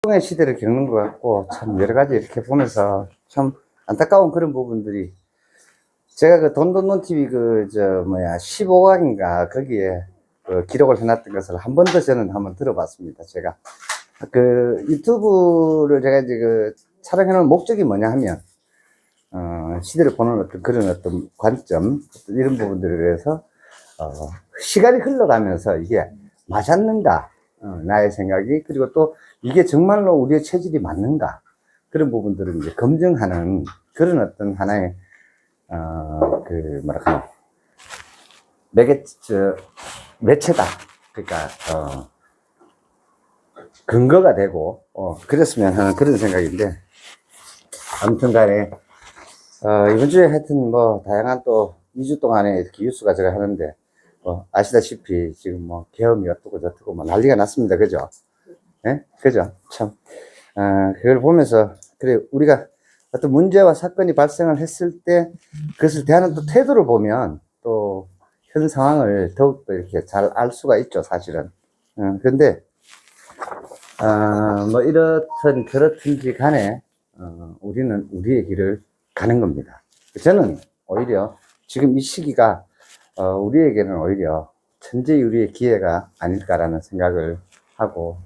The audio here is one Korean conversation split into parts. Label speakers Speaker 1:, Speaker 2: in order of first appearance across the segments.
Speaker 1: 역풍의 시대를 겪는 것 같고, 참 여러 가지 이렇게 보면서 참 안타까운 그런 부분들이, 제가 그 돈돈돈 TV 15강인가 거기에 그 기록을 해놨던 것을 한 번 더 저는 한번 들어봤습니다. 제가 그 유튜브를 제가 이제 그 촬영해놓은 목적이 뭐냐 하면, 시대를 보는 어떤 그런 어떤 관점, 이런 부분들에 대해서, 시간이 흘러가면서 이게 맞았는가, 나의 생각이, 그리고 또 이게 정말로 우리의 체질이 맞는가, 그런 부분들을 이제 검증하는 그런 어떤 하나의, 매체다. 그러니까, 근거가 되고, 그랬으면 하는 그런 생각인데, 아무튼 간에, 이번 주에 하여튼 다양한 또 2주 동안에 이렇게 뉴스가 제가 하는데, 아시다시피 지금 계엄이 어떻고 저떻고 난리가 났습니다. 그죠? 예? 그죠? 참, 그걸 보면서, 그래, 우리가 어떤 문제와 사건이 발생을 했을 때, 그것을 대하는 또 태도를 보면, 또, 현 상황을 더욱더 이렇게 잘 알 수가 있죠, 사실은. 근데, 이렇든 그렇든지 간에, 우리는 우리의 길을 가는 겁니다. 저는 오히려 지금 이 시기가, 우리에게는 오히려 천재유리의 기회가 아닐까라는 생각을 하고,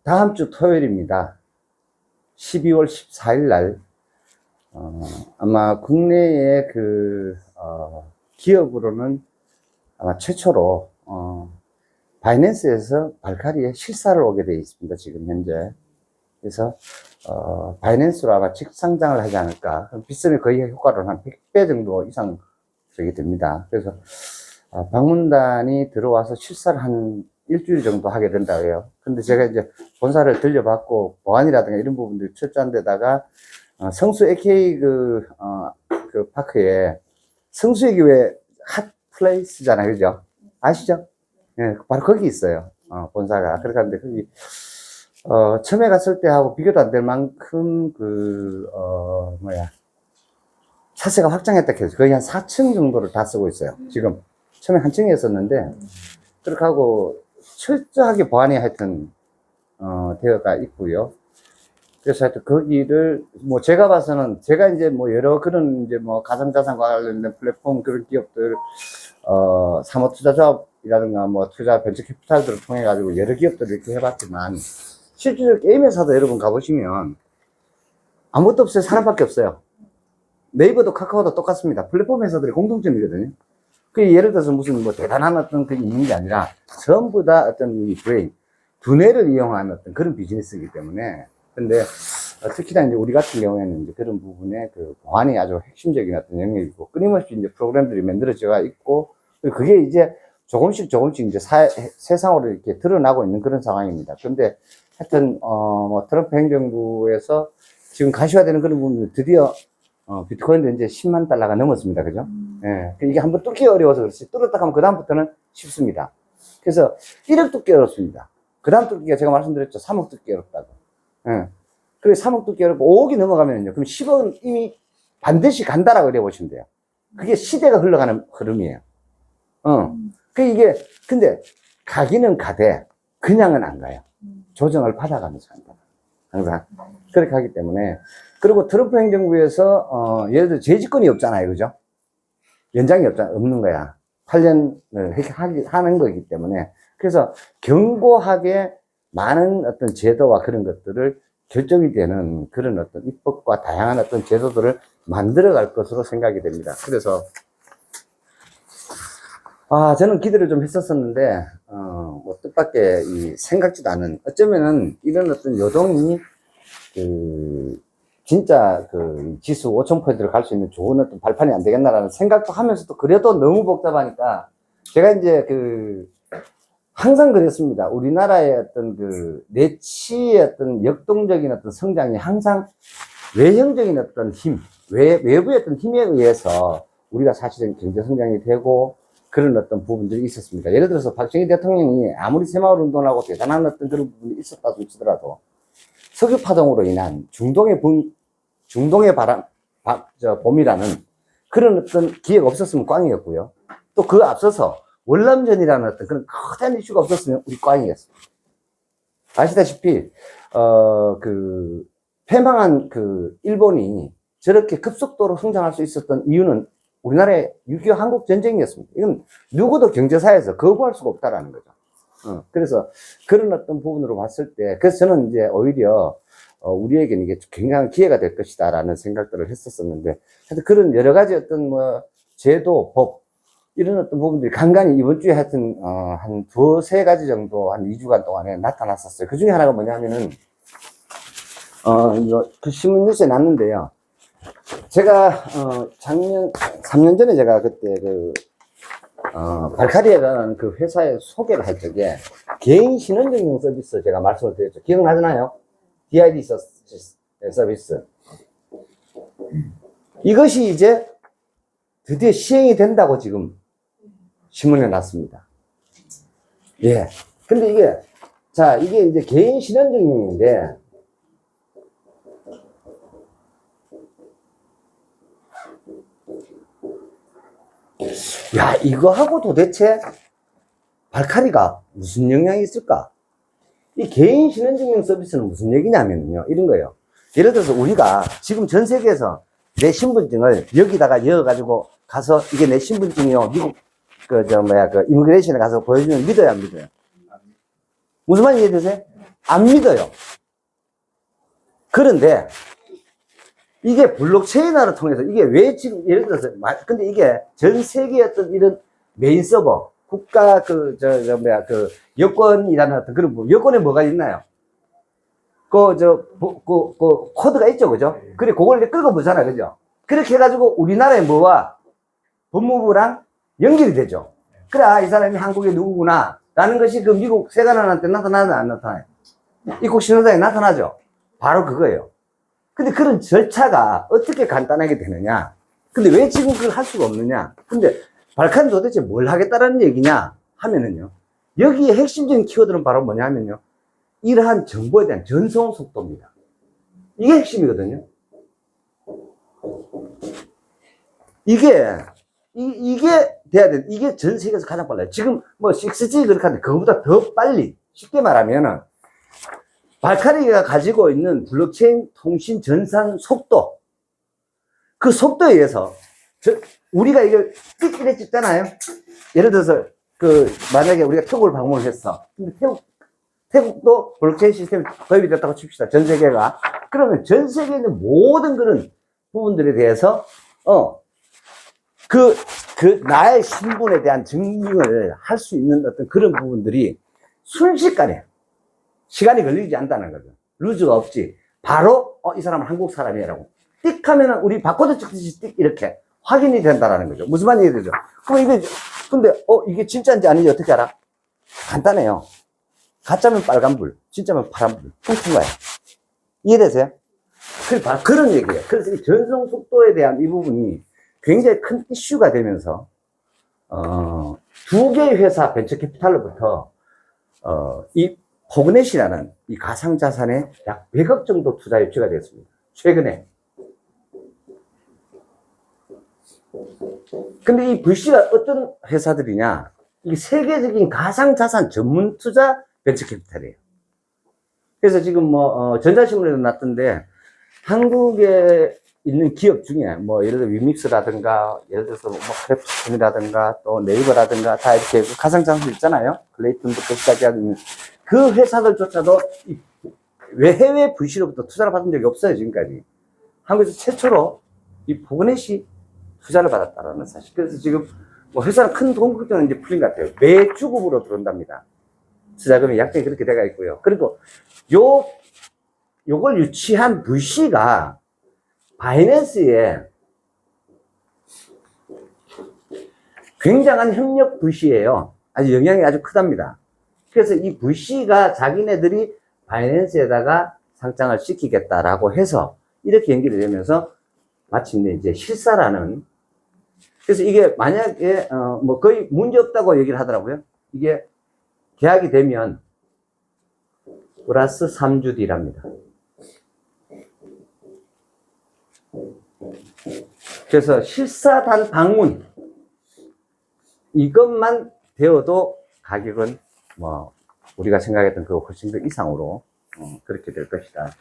Speaker 1: 다음 주 토요일입니다. 12월 14일 날, 아마 국내의 기업으로는 아마 최초로, 바이낸스에서 발카리에 실사를 오게 되어 있습니다. 지금 현재. 그래서, 바이낸스로 아마 직상장을 하지 않을까. 비싸면 거의 효과로는 한 100배 정도 이상 되게 됩니다. 그래서, 방문단이 들어와서 실사를 한 일주일 정도 하게 된다고 해요. 근데 제가 이제 본사를 들려받고 보안이라든가 이런 부분들이 철저한 데다가, 성수 AK 그 파크에, 성수역이 왜 핫플레이스잖아요. 그죠? 아시죠? 예, 바로 거기 있어요. 본사가. 그러니까 거기, 처음에 갔을 때하고 비교도 안 될 만큼 차세가 확장했다 해서 거의 한 4층 정도를 다 쓰고 있어요. 지금. 처음에 한 층이었었는데, 그렇게 하고, 철저하게 보안이 하여튼, 되어가 있고요. 그래서 하여튼 거기를, 제가 봐서는, 제가 이제 여러 그런 이제 가상자산 관련된 플랫폼 그런 기업들, 사모투자조합이라든가 투자 벤처 캐피탈들을 통해가지고 여러 기업들을 이렇게 해봤지만, 실제로 게임 회사도 여러분 가보시면, 아무것도 없어요. 사람밖에 없어요. 네이버도 카카오도 똑같습니다. 플랫폼 회사들이 공통점이거든요. 그 예를 들어서 무슨 대단한 어떤 그게 있는 게 아니라, 전부 다 어떤 이 브레인, 두뇌를 이용한 어떤 그런 비즈니스이기 때문에, 근데 특히나 이제 우리 같은 경우에는 이제 그런 부분에 보안이 아주 핵심적인 어떤 영역이고, 끊임없이 이제 프로그램들이 만들어져 있고, 그게 이제 조금씩 이제 세상으로 이렇게 드러나고 있는 그런 상황입니다. 그런데 하여튼, 트럼프 행정부에서 지금 가시화되는 그런 부분들 드디어, 비트코인도 이제 10만 달러가 넘었습니다. 그죠? 예. 이게 한번 뚫기 어려워서 그렇지. 뚫었다 하면 그다음부터는 쉽습니다. 그래서 1억 뚫기 어렵습니다. 그 다음 뚫기가 제가 말씀드렸죠. 3억 뚫기 어렵다고. 예. 그리고 3억 뚫기 어렵고 5억이 넘어가면요. 그럼 10억은 이미 반드시 간다라고 그래 보시면 돼요. 그게 시대가 흘러가는 흐름이에요. 근데 가기는 가되 그냥은 안 가요. 조정을 받아가면서 간다. 항상. 그렇게 하기 때문에. 그리고 트럼프 행정부에서, 예를 들어 재집권이 없잖아요. 그죠? 연장이 없는 거야. 8년을 하는 거기 때문에. 그래서 견고하게 많은 어떤 제도와 그런 것들을 결정이 되는 그런 어떤 입법과 다양한 어떤 제도들을 만들어 갈 것으로 생각이 됩니다. 그래서, 저는 기대를 좀 했었었는데, 뜻밖의 생각지도 않은, 어쩌면은 이런 어떤 요동이, 진짜 지수 5,000포인트를 갈 수 있는 좋은 어떤 발판이 안 되겠나라는 생각도 하면서도 그래도 너무 복잡하니까, 제가 이제 항상 그랬습니다. 우리나라의 어떤 내치의 어떤 역동적인 어떤 성장이 항상 외형적인 어떤 힘, 외부의 어떤 힘에 의해서 우리가 사실은 경제 성장이 되고, 그런 어떤 부분들이 있었습니다. 예를 들어서 박정희 대통령이 아무리 새마을 운동하고 대단한 어떤 그런 부분이 있었다고 치더라도 석유 파동으로 인한 중동의 봄이라는 그런 어떤 기회가 없었으면 꽝이었고요. 또 그 앞서서 월남전이라는 어떤 그런 커다란 이슈가 없었으면 우리 꽝이겠습니다. 아시다시피, 패망한 일본이 저렇게 급속도로 성장할 수 있었던 이유는 우리나라의 6.25 한국 전쟁이었습니다. 이건 누구도 경제사에서 거부할 수가 없다라는 거죠. 그래서 그런 어떤 부분으로 봤을 때, 그래서 저는 이제 오히려, 우리에게는 이게 굉장한 기회가 될 것이다라는 생각들을 했었었는데, 하여튼 그런 여러 가지 어떤 제도, 법, 이런 어떤 부분들이 간간히 이번 주에 하여튼, 한 두세 가지 정도, 한 2주간 동안에 나타났었어요. 그 중에 하나가 뭐냐면은, 그 신문 뉴스에 났는데요. 제가, 3년 전에 제가 그때 발카리아라는 그 회사에 소개를 할 적에 개인 신원증명 서비스 제가 말씀을 드렸죠. 기억나시나요? DID 서비스. 이것이 이제 드디어 시행이 된다고 지금 신문에 났습니다. 예. 근데 이게 이제 개인 신원증명인데, 야, 이거하고 도대체 발카리가 무슨 영향이 있을까? 이 개인 신원증명 서비스는 무슨 얘기냐면요, 이런 거예요. 예를 들어서 우리가 지금 전 세계에서 내 신분증을 여기다가 이어가지고 가서 이게 내 신분증이요, 미국 이미그레이션에 가서 보여주면 믿어요, 안 믿어요? 무슨 말인지 이해되세요? 안 믿어요. 그런데 이게 블록체인화를 통해서 이게 왜 지금 예를 들어서 근데 이게 전 세계의 어떤 이런 메인 서버 국가 여권이라는 어떤 그런 여권에 뭐가 있나요? 코드가 있죠, 그죠? 그래 그걸 이제 긁어보잖아, 그죠? 그렇게 해가지고 우리나라의 뭐와 법무부랑 연결이 되죠. 그래, 이 사람이 한국의 누구구나 라는 것이 그 미국 세관원한테 나타나나 안 나타나요? 입국 신호장에 나타나죠. 바로 그거예요. 근데 그런 절차가 어떻게 간단하게 되느냐? 근데 왜 지금 그걸 할 수가 없느냐? 근데 발칸이 도대체 뭘 하겠다라는 얘기냐? 하면은요. 여기에 핵심적인 키워드는 바로 뭐냐 하면요. 이러한 정보에 대한 전송 속도입니다. 이게 핵심이거든요. 이게 돼야 돼. 이게 전 세계에서 가장 빨라요. 지금 6G 그렇게 하는데 그거보다 더 빨리. 쉽게 말하면은 발카리가 가지고 있는 블록체인 통신 전산 속도, 그 속도에 의해서, 우리가 이걸 찍기를 찍잖아요? 예를 들어서, 만약에 우리가 태국을 방문을 했어. 근데 태국도 블록체인 시스템이 도입이 됐다고 칩시다. 전 세계가. 그러면 전 세계에 있는 모든 그런 부분들에 대해서, 나의 신분에 대한 증명을 할 수 있는 어떤 그런 부분들이 순식간에 시간이 걸리지 않다는 거죠. 루즈가 없지. 바로, 이 사람은 한국 사람이라고. 띡 하면은 우리 바코드 찍듯이 띡 이렇게 확인이 된다는 거죠. 무슨 말인지 되죠? 그럼 근데, 이게 진짜인지 아닌지 어떻게 알아? 간단해요. 가짜면 빨간불, 진짜면 파란불. 퉁퉁 거야. 이해되세요? 바로 그런 얘기예요. 그래서 이 전송 속도에 대한 이 부분이 굉장히 큰 이슈가 되면서, 두 개의 회사 벤처 캐피탈로부터, 이 포그넷이라는 이 가상자산에 약 100억 정도 투자 유치가 됐습니다. 최근에. 근데 이 VC가 어떤 회사들이냐? 이 세계적인 가상자산 전문 투자 벤처 캐피탈이에요. 그래서 지금 전자신문에도 났던데, 한국에 있는 기업 중에 예를 들어 위믹스라든가, 예를 들어서 크래프톤이라든가, 또 네이버라든가, 다 이렇게 가상자산 있잖아요? 클레이톤도 끝까지 하는 그 회사들조차도 왜 해외 VC로부터 투자를 받은 적이 없어요, 지금까지. 한국에서 최초로 이 포그넷이 투자를 받았다라는 사실. 그래서 지금 회사는 큰 돈걱정은 이제 풀린 것 같아요. 매주급으로 들어온답니다. 투자금이 약정이 그렇게 돼가 있고요. 그리고 요걸 유치한 VC가 바이낸스에 굉장한 협력 VC예요. 아주 영향이 아주 크답니다. 그래서 이 VC가 자기네들이 바이낸스에다가 상장을 시키겠다라고 해서 이렇게 연결이 되면서 마침내 이제 실사라는, 그래서 이게 만약에 거의 문제 없다고 얘기를 하더라고요. 이게 계약이 되면 플러스 3주 뒤랍니다. 그래서 실사단 방문 이것만 되어도 가격은 뭐 우리가 생각했던 그 훨씬 더 이상으로 그렇게 될 것이다.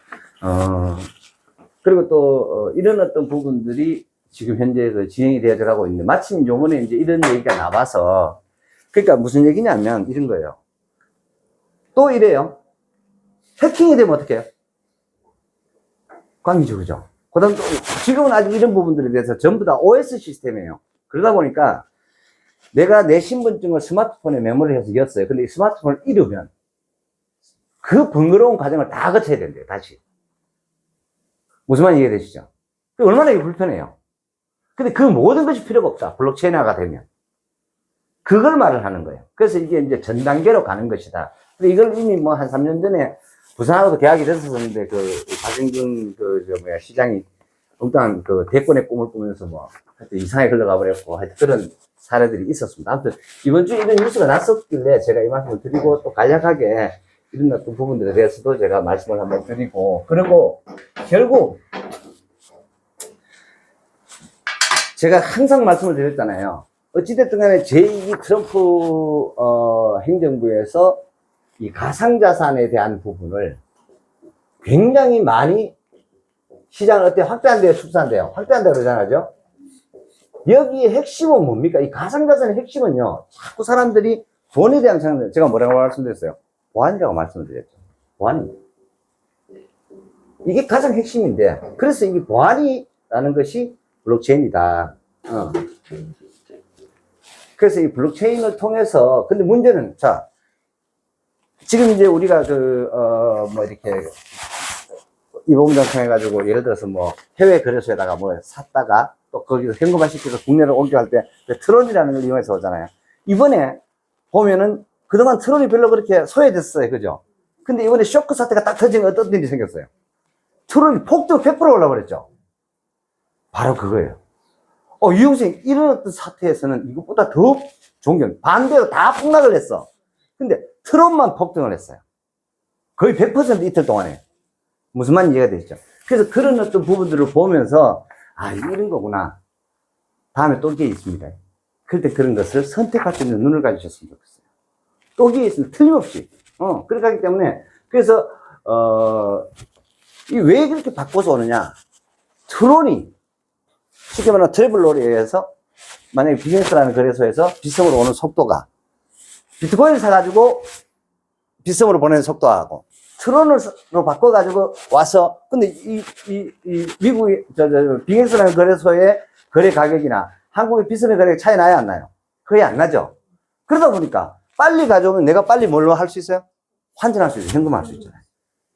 Speaker 1: 그리고 또 이런 어떤 부분들이 지금 현재 그 진행이 되어져 가고 있는데, 마침 요번에 이제 이런 얘기가 나와서, 그러니까 무슨 얘기냐면 이런 거예요. 또 이래요. 해킹이 되면 어떡해요? 광이죠, 그죠? 그 다음 또, 지금은 아직 이런 부분들에 대해서 전부 다 OS 시스템이에요. 그러다 보니까 내가 내 신분증을 스마트폰에 메모를 해서 였어요. 근데 이 스마트폰을 잃으면 그 번거로운 과정을 다 거쳐야 된대요, 다시. 무슨 말인지 이해되시죠? 얼마나 이게 불편해요. 근데 그 모든 것이 필요가 없다. 블록체인화가 되면. 그걸 말을 하는 거예요. 그래서 이게 이제 전 단계로 가는 것이다. 근데 이걸 이미 뭐 한 3년 전에 부산하고도 계약이 됐었는데, 박영근 시장이 엉뚱한 대권의 꿈을 꾸면서 하여튼 이상하게 흘러가 버렸고, 하여튼 그런 사례들이 있었습니다. 아무튼 이번 주에 이런 뉴스가 났었길래 제가 이 말씀을 드리고, 또 간략하게 이런 어떤 부분들에 대해서도 제가 말씀을 한번 드리고, 그리고 결국 제가 항상 말씀을 드렸잖아요. 어찌됐든 간에 제2기 트럼프 행정부에서 이 가상자산에 대한 부분을 굉장히 많이 시장을 어때 확대한대요, 축소한대요? 확대한다고 그러잖아요. 여기에 핵심은 뭡니까? 이 가상자산의 핵심은요, 자꾸 사람들이 돈에 대한 생각, 제가 뭐라고 말씀드렸어요? 보안이라고 말씀을 드렸죠. 보안. 이게 가장 핵심인데, 그래서 이게 보안이라는 것이 블록체인이다. 그래서 이 블록체인을 통해서, 근데 문제는, 자, 지금 이제 우리가 이렇게, 이 부분을 통해가지고, 예를 들어서 해외 거래소에다가 샀다가, 또 거기서 현금화 시켜서 국내로 옮겨갈 때, 트론이라는 걸 이용해서 오잖아요. 이번에 보면은, 그동안 트론이 별로 그렇게 소외됐어요. 그죠? 근데 이번에 쇼크 사태가 딱 터지면 어떤 일이 생겼어요? 트론이 폭등 100% 올라버렸죠? 바로 그거예요. 유용생, 이런 어떤 사태에서는 이것보다 더 좋은 게, 반대로 다 폭락을 했어. 근데 트럼만 폭등을 했어요. 거의 100% 이틀 동안에. 무슨 말인지 이해가 되시죠? 그래서 그런 어떤 부분들을 보면서, 이런 거구나. 다음에 또 기회 있습니다. 그럴 때 그런 것을 선택할 수 있는 눈을 가지셨으면 좋겠어요. 또 기회 있으면 틀림없이. 그렇게 하기 때문에, 그래서, 왜 그렇게 바꿔서 오느냐. 트론이, 쉽게 말하면 트래블러에 의해서 만약에 비즈니스라는 거래소에서 빗성으로 오는 속도가 비트코인을 사가지고 빗성으로 보내는 속도하고 트론으로 바꿔가지고 와서 근데 미국의 빅엑스라는 거래소의 거래 가격이나 한국의 빗성의 가격이 차이 나야 안 나요? 거의 안 나죠. 그러다 보니까 빨리 가져오면 내가 빨리 뭘로 할 수 있어요? 환전할 수 있어요. 현금할 수 있잖아요.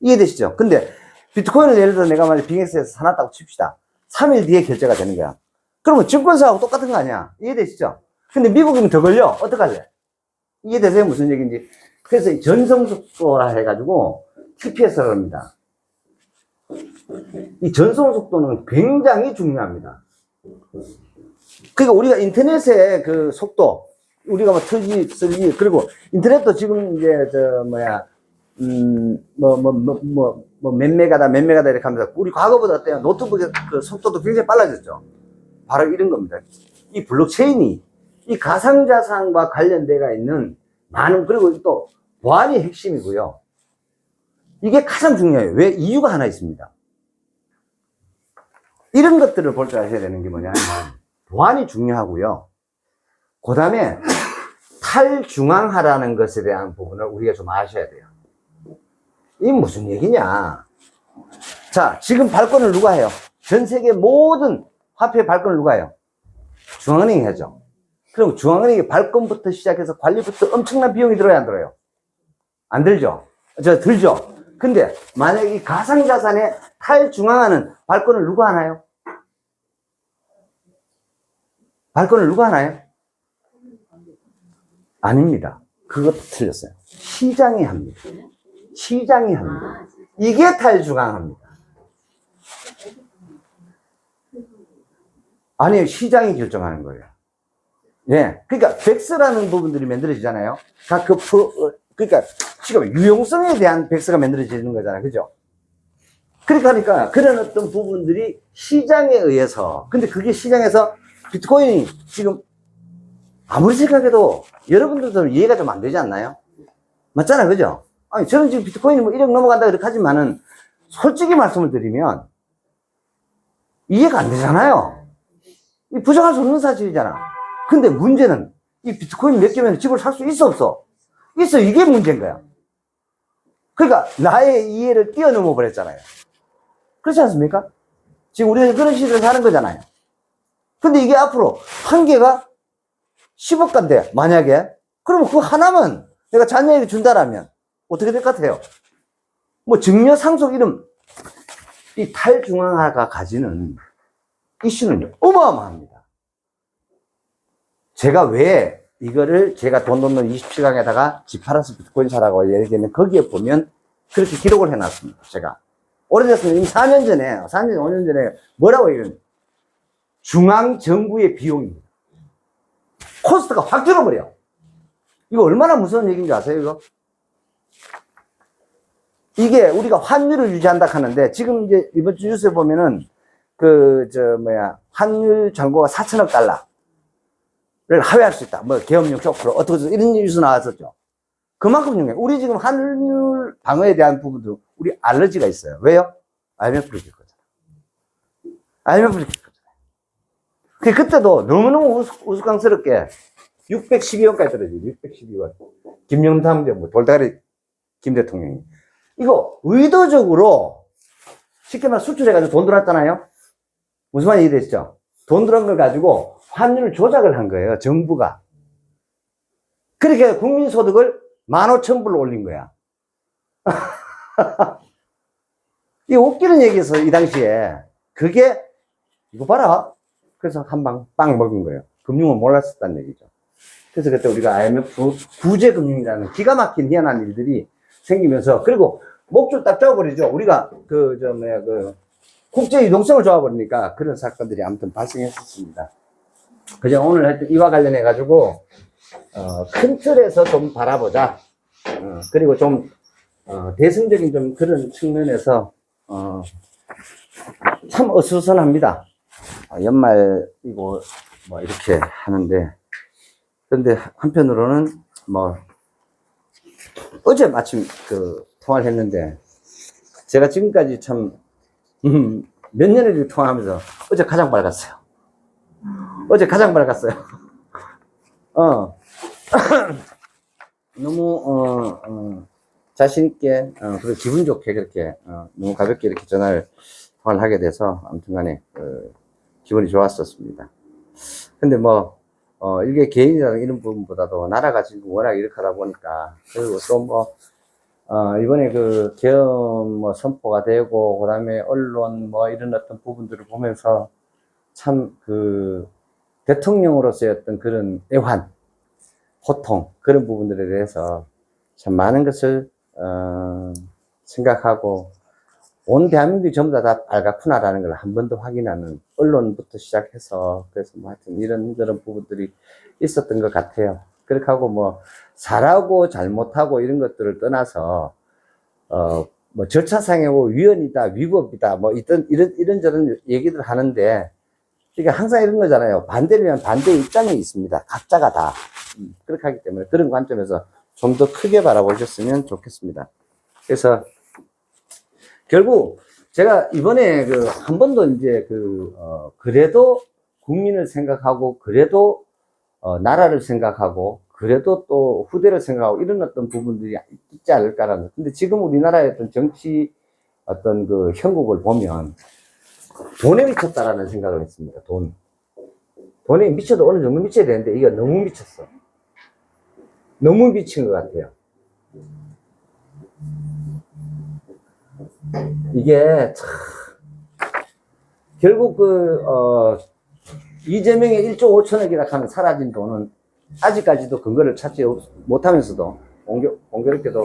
Speaker 1: 이해되시죠? 근데 비트코인을 예를 들어 내가 만약 빅엑스에서 사놨다고 칩시다. 3일 뒤에 결제가 되는 거야. 그러면 증권사하고 똑같은 거 아니야? 이해되시죠? 근데 미국이면 더 걸려. 어떡할래? 이해되세요? 무슨 얘기인지. 그래서 이 전송속도라 해가지고 TPS라고 합니다. 이 전송속도는 굉장히 중요합니다. 그러니까 우리가 인터넷의 그 속도, 우리가 2G, 3G, 그리고 인터넷도 지금 이제 몇 메가다 이렇게 하면서, 우리 과거보다 어때요? 노트북의 그 속도도 굉장히 빨라졌죠. 바로 이런 겁니다. 이 블록체인이, 이 가상자산과 관련돼가 있는 많은, 그리고 또 보안이 핵심이고요. 이게 가장 중요해요. 왜? 이유가 하나 있습니다. 이런 것들을 볼 줄 아셔야 되는 게 뭐냐면, 보안이 중요하고요. 그 다음에 탈중앙화라는 것에 대한 부분을 우리가 좀 아셔야 돼요. 이게 무슨 얘기냐. 자, 지금 발권을 누가 해요? 전 세계 모든 화폐 발권을 누가 해요? 중앙은행이 하죠. 그럼 중앙은행이 발권부터 시작해서 관리부터 엄청난 비용이 들어야 안 들어요? 안 들죠? 들죠? 근데 만약에 이 가상자산의 탈중앙화는 발권을 누가 하나요? 발권을 누가 하나요? 아닙니다. 그것도 틀렸어요. 시장이 합니다. 시장이 합니다. 이게 탈중앙화입니다. 아니요, 시장이 결정하는 거예요. 예. 그러니까, 백스라는 부분들이 만들어지잖아요. 그러니까, 지금 유용성에 대한 백스가 만들어지는 거잖아요. 그죠? 그러니까 하니까, 그런 어떤 부분들이 시장에 의해서, 근데 그게 시장에서 비트코인이 지금 아무리 생각해도 여러분들도 이해가 좀 안 되지 않나요? 맞잖아요, 그죠? 아니, 저는 지금 비트코인이 뭐 1억 넘어간다 그렇게 하지만은, 솔직히 말씀을 드리면, 이해가 안 되잖아요. 이 부정할 수 없는 사실이잖아. 근데 문제는, 이 비트코인 몇 개면 집을 살 수 있어, 없어? 있어, 이게 문제인 거야. 그러니까, 나의 이해를 뛰어넘어 버렸잖아요. 그렇지 않습니까? 지금 우리가 그런 시대를 사는 거잖아요. 근데 이게 앞으로 한 개가 10억 간대, 만약에. 그러면 그 하나만 내가 자녀에게 준다라면 어떻게 될 것 같아요? 뭐 증여 상속 이름, 이 탈중앙화가 가지는 이슈는 어마어마합니다. 제가 왜 이거를 제가 돈 돕는 27강에다가 집 팔아서 비트코인 사라고 얘기했는 거기에 보면 그렇게 기록을 해놨습니다. 제가 오래됐으면 이미 4년 전에 5년 전에 뭐라고 얘기했는지 중앙정부의 비용입니다. 코스트가 확 줄어버려. 이거 얼마나 무서운 얘기인지 아세요, 이거? 이게 우리가 환율을 유지한다 하는데, 지금 이제 이번 주 뉴스에 보면은, 환율 잔고가 4천억 달러를 하회할 수 있다. 뭐, 계엄령 쇼크로, 어떻게, 이런 뉴스 나왔었죠. 그만큼 중요해. 우리 지금 환율 방어에 대한 부분도 우리 알러지가 있어요. 왜요? IMF를 겪었잖아. IMF를 겪었잖아요. 그때도 너무너무 우스꽝스럽게 612원까지 떨어지죠. 612원. 김영삼 정부, 돌다리 김 대통령이. 이거 의도적으로 쉽게 말해 수출해가지고 돈 들어왔잖아요. 무슨 말인지 이해되시죠? 돈 들어온 걸 가지고 환율 조작을 한 거예요. 정부가. 그렇게 국민소득을 15,000불로 올린 거야. 이 웃기는 얘기에서 이 당시에 그게 이거 봐라. 그래서 한 방 빵 먹은 거예요. 금융은 몰랐었다는 얘기죠. 그래서 그때 우리가 IMF 구제금융이라는 기가 막힌 희한한 일들이 생기면서, 그리고 목줄 딱 잡아버리죠. 우리가 국제 유동성을 잡아버리니까 그런 사건들이 아무튼 발생했었습니다. 그죠? 오늘 하여튼 이와 관련해가지고, 큰 틀에서 좀 바라보자. 그리고 좀, 대승적인 좀 그런 측면에서, 참 어수선합니다. 연말이고, 뭐, 이렇게 하는데. 그런데 한편으로는, 뭐, 어제 마침 통화를 했는데, 제가 지금까지 참, 몇 년을 통화하면서 어제 가장 밝았어요. 어제 가장 밝았어요. 너무, 자신있게, 그리고 기분 좋게 그렇게, 너무 가볍게 이렇게 통화를 하게 돼서, 아무튼 간에, 기분이 좋았었습니다. 근데 뭐, 이게 개인이라는 이런 부분보다도 나라가 지금 워낙 이렇게 하다 보니까, 그리고 또 뭐, 이번에 계엄 선포가 되고, 그 다음에 언론 이런 어떤 부분들을 보면서 참 대통령으로서의 어떤 그런 애환, 고통, 그런 부분들에 대해서 참 많은 것을, 생각하고, 온 대한민국이 전부 다 빨갛구나라는 걸 한 번 더 확인하는, 언론부터 시작해서, 그래서 뭐 하여튼 이런 부분들이 있었던 것 같아요. 그렇게 하고 잘하고 잘못하고 이런 것들을 떠나서, 절차상의 위헌이다, 위법이다, 이런저런 얘기들 하는데, 이게 항상 이런 거잖아요. 반대면 반대의 입장이 있습니다. 각자가 다. 그렇게 하기 때문에 그런 관점에서 좀 더 크게 바라보셨으면 좋겠습니다. 그래서, 결국, 제가 이번에 한 번도 이제 그래도 국민을 생각하고, 그래도, 나라를 생각하고, 그래도 또 후대를 생각하고, 이런 어떤 부분들이 있지 않을까라는. 근데 지금 우리나라의 어떤 정치, 어떤 형국을 보면, 돈에 미쳤다라는 생각을 했습니다. 돈에 미쳐도 어느 정도 미쳐야 되는데, 이게 너무 미쳤어. 너무 미친 것 같아요. 이게 참 결국 이재명의 1조 5천억이라 하는 사라진 돈은 아직까지도 근거를 찾지 못하면서도 공교롭게도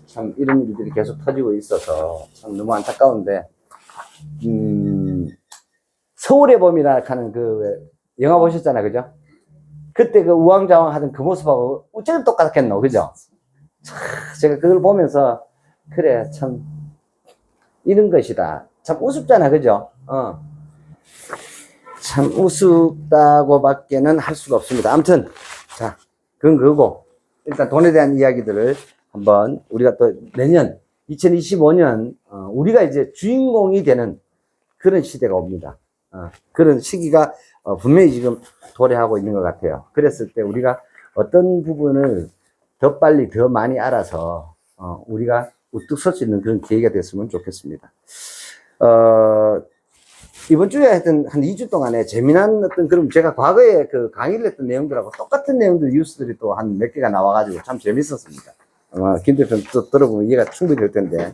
Speaker 1: 참 이런 일들이 계속 터지고 있어서 참 너무 안타까운데, 서울의 봄이라 하는 영화 보셨잖아요, 그죠? 그때 우왕좌왕 하던 그 모습하고 어쩌면 똑같겠노, 그죠? 제가 그걸 보면서 그래 참 이런 것이다. 참 우습잖아, 그죠? 참 우습다고 밖에는 할 수가 없습니다. 아무튼 자, 그건 그거고. 일단 돈에 대한 이야기들을 한번 우리가 또 내년 2025년 우리가 이제 주인공이 되는 그런 시대가 옵니다. 그런 시기가 분명히 지금 도래하고 있는 것 같아요. 그랬을 때 우리가 어떤 부분을 더 빨리 더 많이 알아서 우리가 우뚝 설 수 있는 그런 기회가 됐으면 좋겠습니다. 이번 주에 하여튼 한 2주 동안에 재미난 어떤 그럼 제가 과거에 그 강의를 했던 내용들하고 똑같은 내용들 뉴스들이 또 한 몇 개가 나와가지고 참 재밌었습니다. 김 대표 또 들어보면 이해가 충분히 될 텐데.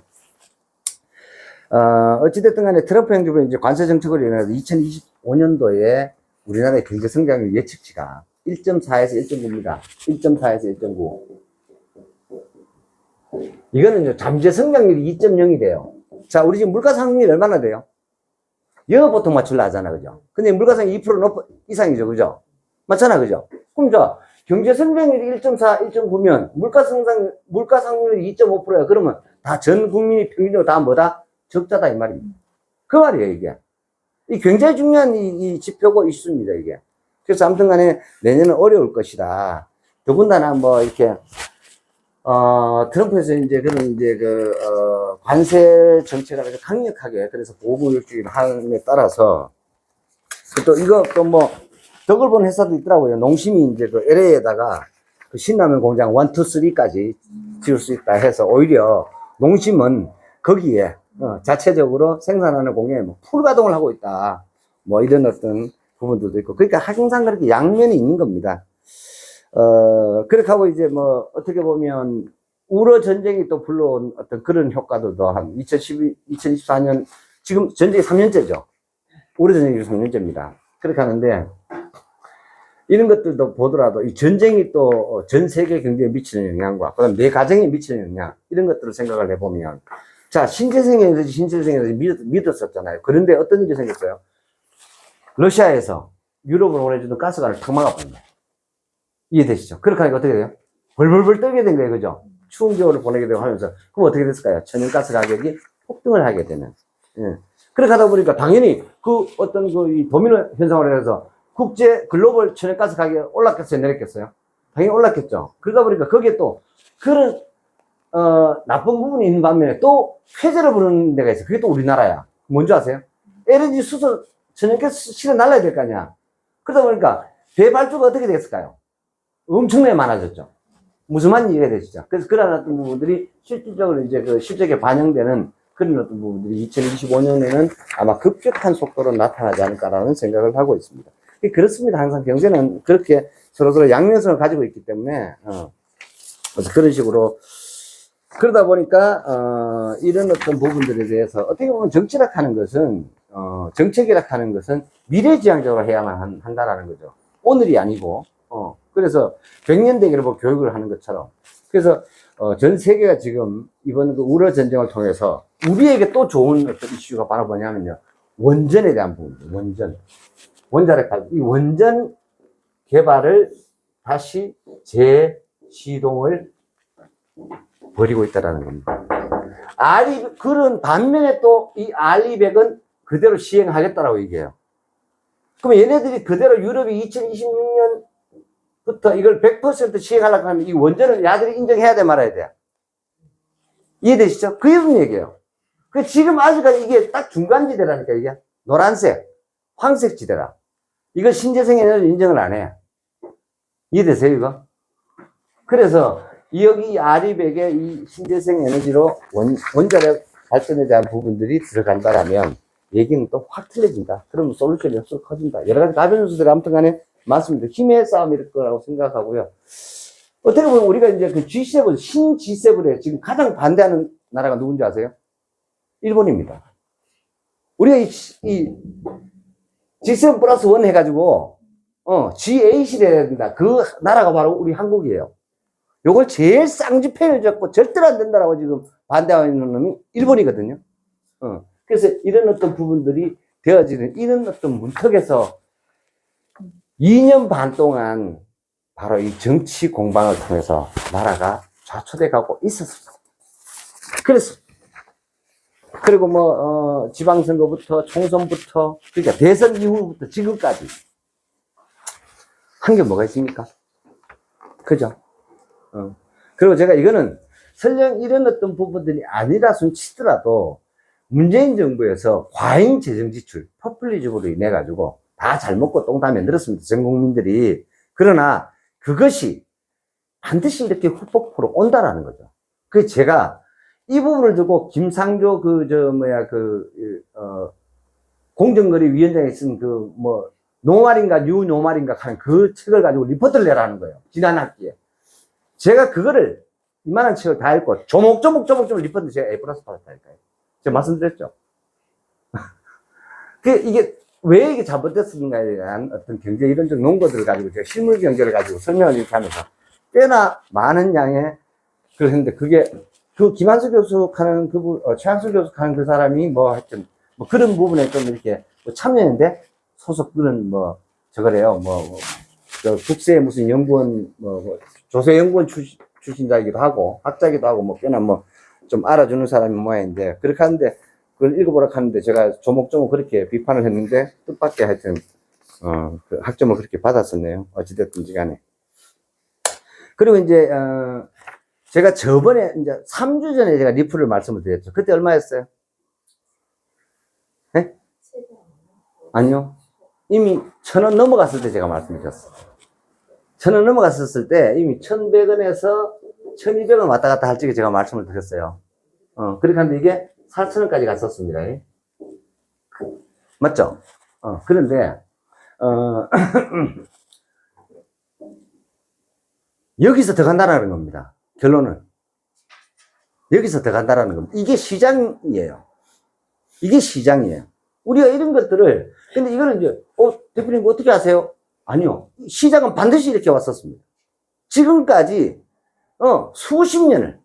Speaker 1: 어찌됐든 간에 트럼프 행정부의 이제 관세 정책으로 인해서 2025년도에 우리나라의 경제 성장률 예측치가 1.4에서 1.9입니다. 1.4에서 1.9. 이거는 이제 잠재 성장률이 2.0이 돼요. 자, 우리 지금 물가 상승률이 얼마나 돼요? 영어 보통 맞추려 하잖아, 그죠? 근데 물가상이 2% 이상이죠, 그죠? 맞잖아, 그죠? 그럼 자, 경제 성장률이 1.4, 1.9면 물가 상승률이 2.5%야. 그러면 다 전 국민이 평균적으로 다 뭐다? 적자다, 이 말입니다. 그 말이에요, 이게. 이 굉장히 중요한 이 지표고 이슈입니다, 이게. 그래서 아무튼 간에 내년은 어려울 것이다. 더군다나 뭐 이렇게, 트럼프에서 이제 그런 이제 관세 정책을 아주 강력하게 그래서 보호무역주의를 함에 따라서 또 이거 또 뭐 덕을 본 회사도 있더라고요. 농심이 이제 그 LA에다가 그 신라면 공장 1, 2, 3까지 지을 수 있다 해서 오히려 농심은 거기에 자체적으로 생산하는 공장에 뭐 풀가동을 하고 있다. 뭐 이런 어떤 부분들도 있고. 그러니까 항상 그렇게 양면이 있는 겁니다. 그렇게 하고 이제 뭐 어떻게 보면 우러 전쟁이 또 불러온 어떤 그런 효과들도 한 2024년 지금 전쟁이 3년째죠. 우러 전쟁이 3년째입니다. 그렇게 하는데 이런 것들도 보더라도 이 전쟁이 또 전 세계 경제에 미치는 영향과 그다음 내 가정에 미치는 영향 이런 것들을 생각을 해보면 자 신재생 에너지 믿었었잖아요. 그런데 어떤 일이 생겼어요? 러시아에서 유럽으로 보내주던 가스관을 탁 막아버립니다. 이해되시죠? 그렇게 하니까 어떻게 돼요? 벌벌벌 떨게 된 거예요. 그죠? 추운 겨울을 보내게 되고 하면서. 그럼 어떻게 됐을까요? 천연가스 가격이 폭등을 하게 되는. 예. 그렇게 하다 보니까 당연히 그 어떤 이 도미노 현상으로 해서 국제 글로벌 천연가스 가격이 올랐겠어요? 내렸겠어요? 당연히 올랐겠죠. 그러다 보니까 거기에 또 그런, 나쁜 부분이 있는 반면에 또 쾌재를 부르는 데가 있어요. 그게 또 우리나라야. 뭔지 아세요? LNG 수소 천연가스 실어 날라야 될 거 아니야. 그러다 보니까 배발주가 어떻게 됐을까요? 엄청나게 많아졌죠. 무슨 말인지 이해가 되시죠? 그래서 그런 어떤 부분들이 실질적으로 이제 그 실적에 반영되는 그런 어떤 부분들이 2025년에는 아마 급격한 속도로 나타나지 않을까라는 생각을 하고 있습니다. 그렇습니다. 항상 경제는 그렇게 서로서로 양면성을 가지고 있기 때문에, 그래서 그런 식으로 그러다 보니까, 이런 어떤 부분들에 대해서 어떻게 보면 정치락 하는 것은, 정책이락 하는 것은 미래지향적으로 해야만 한다라는 거죠. 오늘이 아니고, 그래서 100년 대계로 뭐 교육을 하는 것처럼. 그래서, 전 세계가 지금 이번 그 우러 전쟁을 통해서 우리에게 또 좋은 어떤 이슈가 바로 뭐냐면요. 원전에 대한 부분입니다. 원전. 이 원전 개발을 다시 재시동을 벌이고 있다라는 겁니다. 그런 반면에 또 이 알리백은 그대로 시행하겠다라고 얘기해요. 그럼 얘네들이 그대로 유럽이 2026년부터 이걸 100% 시행하려고 하면 이 원전을 야들이 인정해야 돼 말아야 돼. 이해되시죠? 그게 무슨 얘기예요? 지금 아직까지 이게 딱 중간지대라니까 이게. 노란색, 황색 지대라. 이걸 신재생 에너지 인정을 안 해. 이해되세요 이거? 그래서 여기 아리백의 이 신재생 에너지로 원자력 발전에 대한 부분들이 들어간다라면 얘기는 또 확 틀려진다. 그러면 솔루션이 쏙 커진다. 여러 가지 가변수들이 아무튼 간에 많습니다. 힘의 싸움일 거라고 생각하고요. 어떻게 보면 우리가 이제 그 G7, 신 G7에 지금 가장 반대하는 나라가 누군지 아세요? 일본입니다. 우리가 이 G7 플러스 1 해가지고, G8이 돼야 된다. 그 나라가 바로 우리 한국이에요. 요걸 제일 쌍지폐를 잡고 절대로 안 된다라고 지금 반대하고 있는 놈이 일본이거든요. 그래서 이런 어떤 부분들이 되어지는 이런 어떤 문턱에서 2년 반 동안 바로 이 정치 공방을 통해서 나라가 좌초돼 가고 있었습니다. 그리고 뭐, 지방선거부터 총선부터, 그러니까 대선 이후부터 지금까지 한 게 뭐가 있습니까? 그죠? 그리고 제가 이거는 설령 이런 어떤 부분들이 아니라 손치더라도 문재인 정부에서 과잉 재정 지출, 포퓰리즘으로 인해 가지고 다 잘 먹고 똥 다 만들었습니다. 전 국민들이. 그러나 그것이 반드시 이렇게 후폭포로 온다라는 거죠. 그래서 제가 이 부분을 두고 김상조 공정거래 위원장이 쓴 노말인가 뉴노말인가 하는 그 책을 가지고 리포트를 내라는 거예요. 지난 학기에. 제가 그거를 이만한 책을 다 읽고 조목조목 리포트 제가 A+ 받았다니까요. 제가 말씀드렸죠. 이게 왜 이게 잘못됐는가에 대한 어떤 경제 이론적 논거들을 가지고 제가 실물 경제를 가지고 설명을 이렇게 하면서 꽤나 많은 양의 그걸 했는데 그게 김한수 교수 하는 최한수 교수 하는 그 사람이 하여튼 그런 부분에 좀 이렇게 참여했는데 소속 그런 저거래요. 국세 무슨 연구원 조세연구원 출신자이기도 하고 학자이기도 하고 꽤나 좀 알아주는 사람이 모양인데 그렇게 하는데 그걸 읽어보라고 하는데 제가 조목조목 그렇게 비판을 했는데 뜻밖의 하여튼 그 학점을 그렇게 받았었네요. 어찌됐든지 간에. 그리고 이제 제가 저번에 이제 3주 전에 제가 리플을 말씀을 드렸죠. 그때 얼마였어요? 네? 아니요. 이미 1,000원 넘어갔을 때 제가 말씀드렸어요. 1,000원 넘어갔었을 때 이미 1,100원에서 1,200원 왔다 갔다 할 적에 제가 말씀을 드렸어요. 그렇게 하는데 이게 4,000원까지 갔었습니다. 맞죠? 그런데, 여기서 더 간다라는 겁니다. 결론은. 여기서 더 간다라는 겁니다. 이게 시장이에요. 이게 시장이에요. 우리가 이런 것들을, 근데 이거는 이제, 대표님 어떻게 아세요? 아니요. 시장은 반드시 이렇게 왔었습니다. 지금까지, 수십 년을,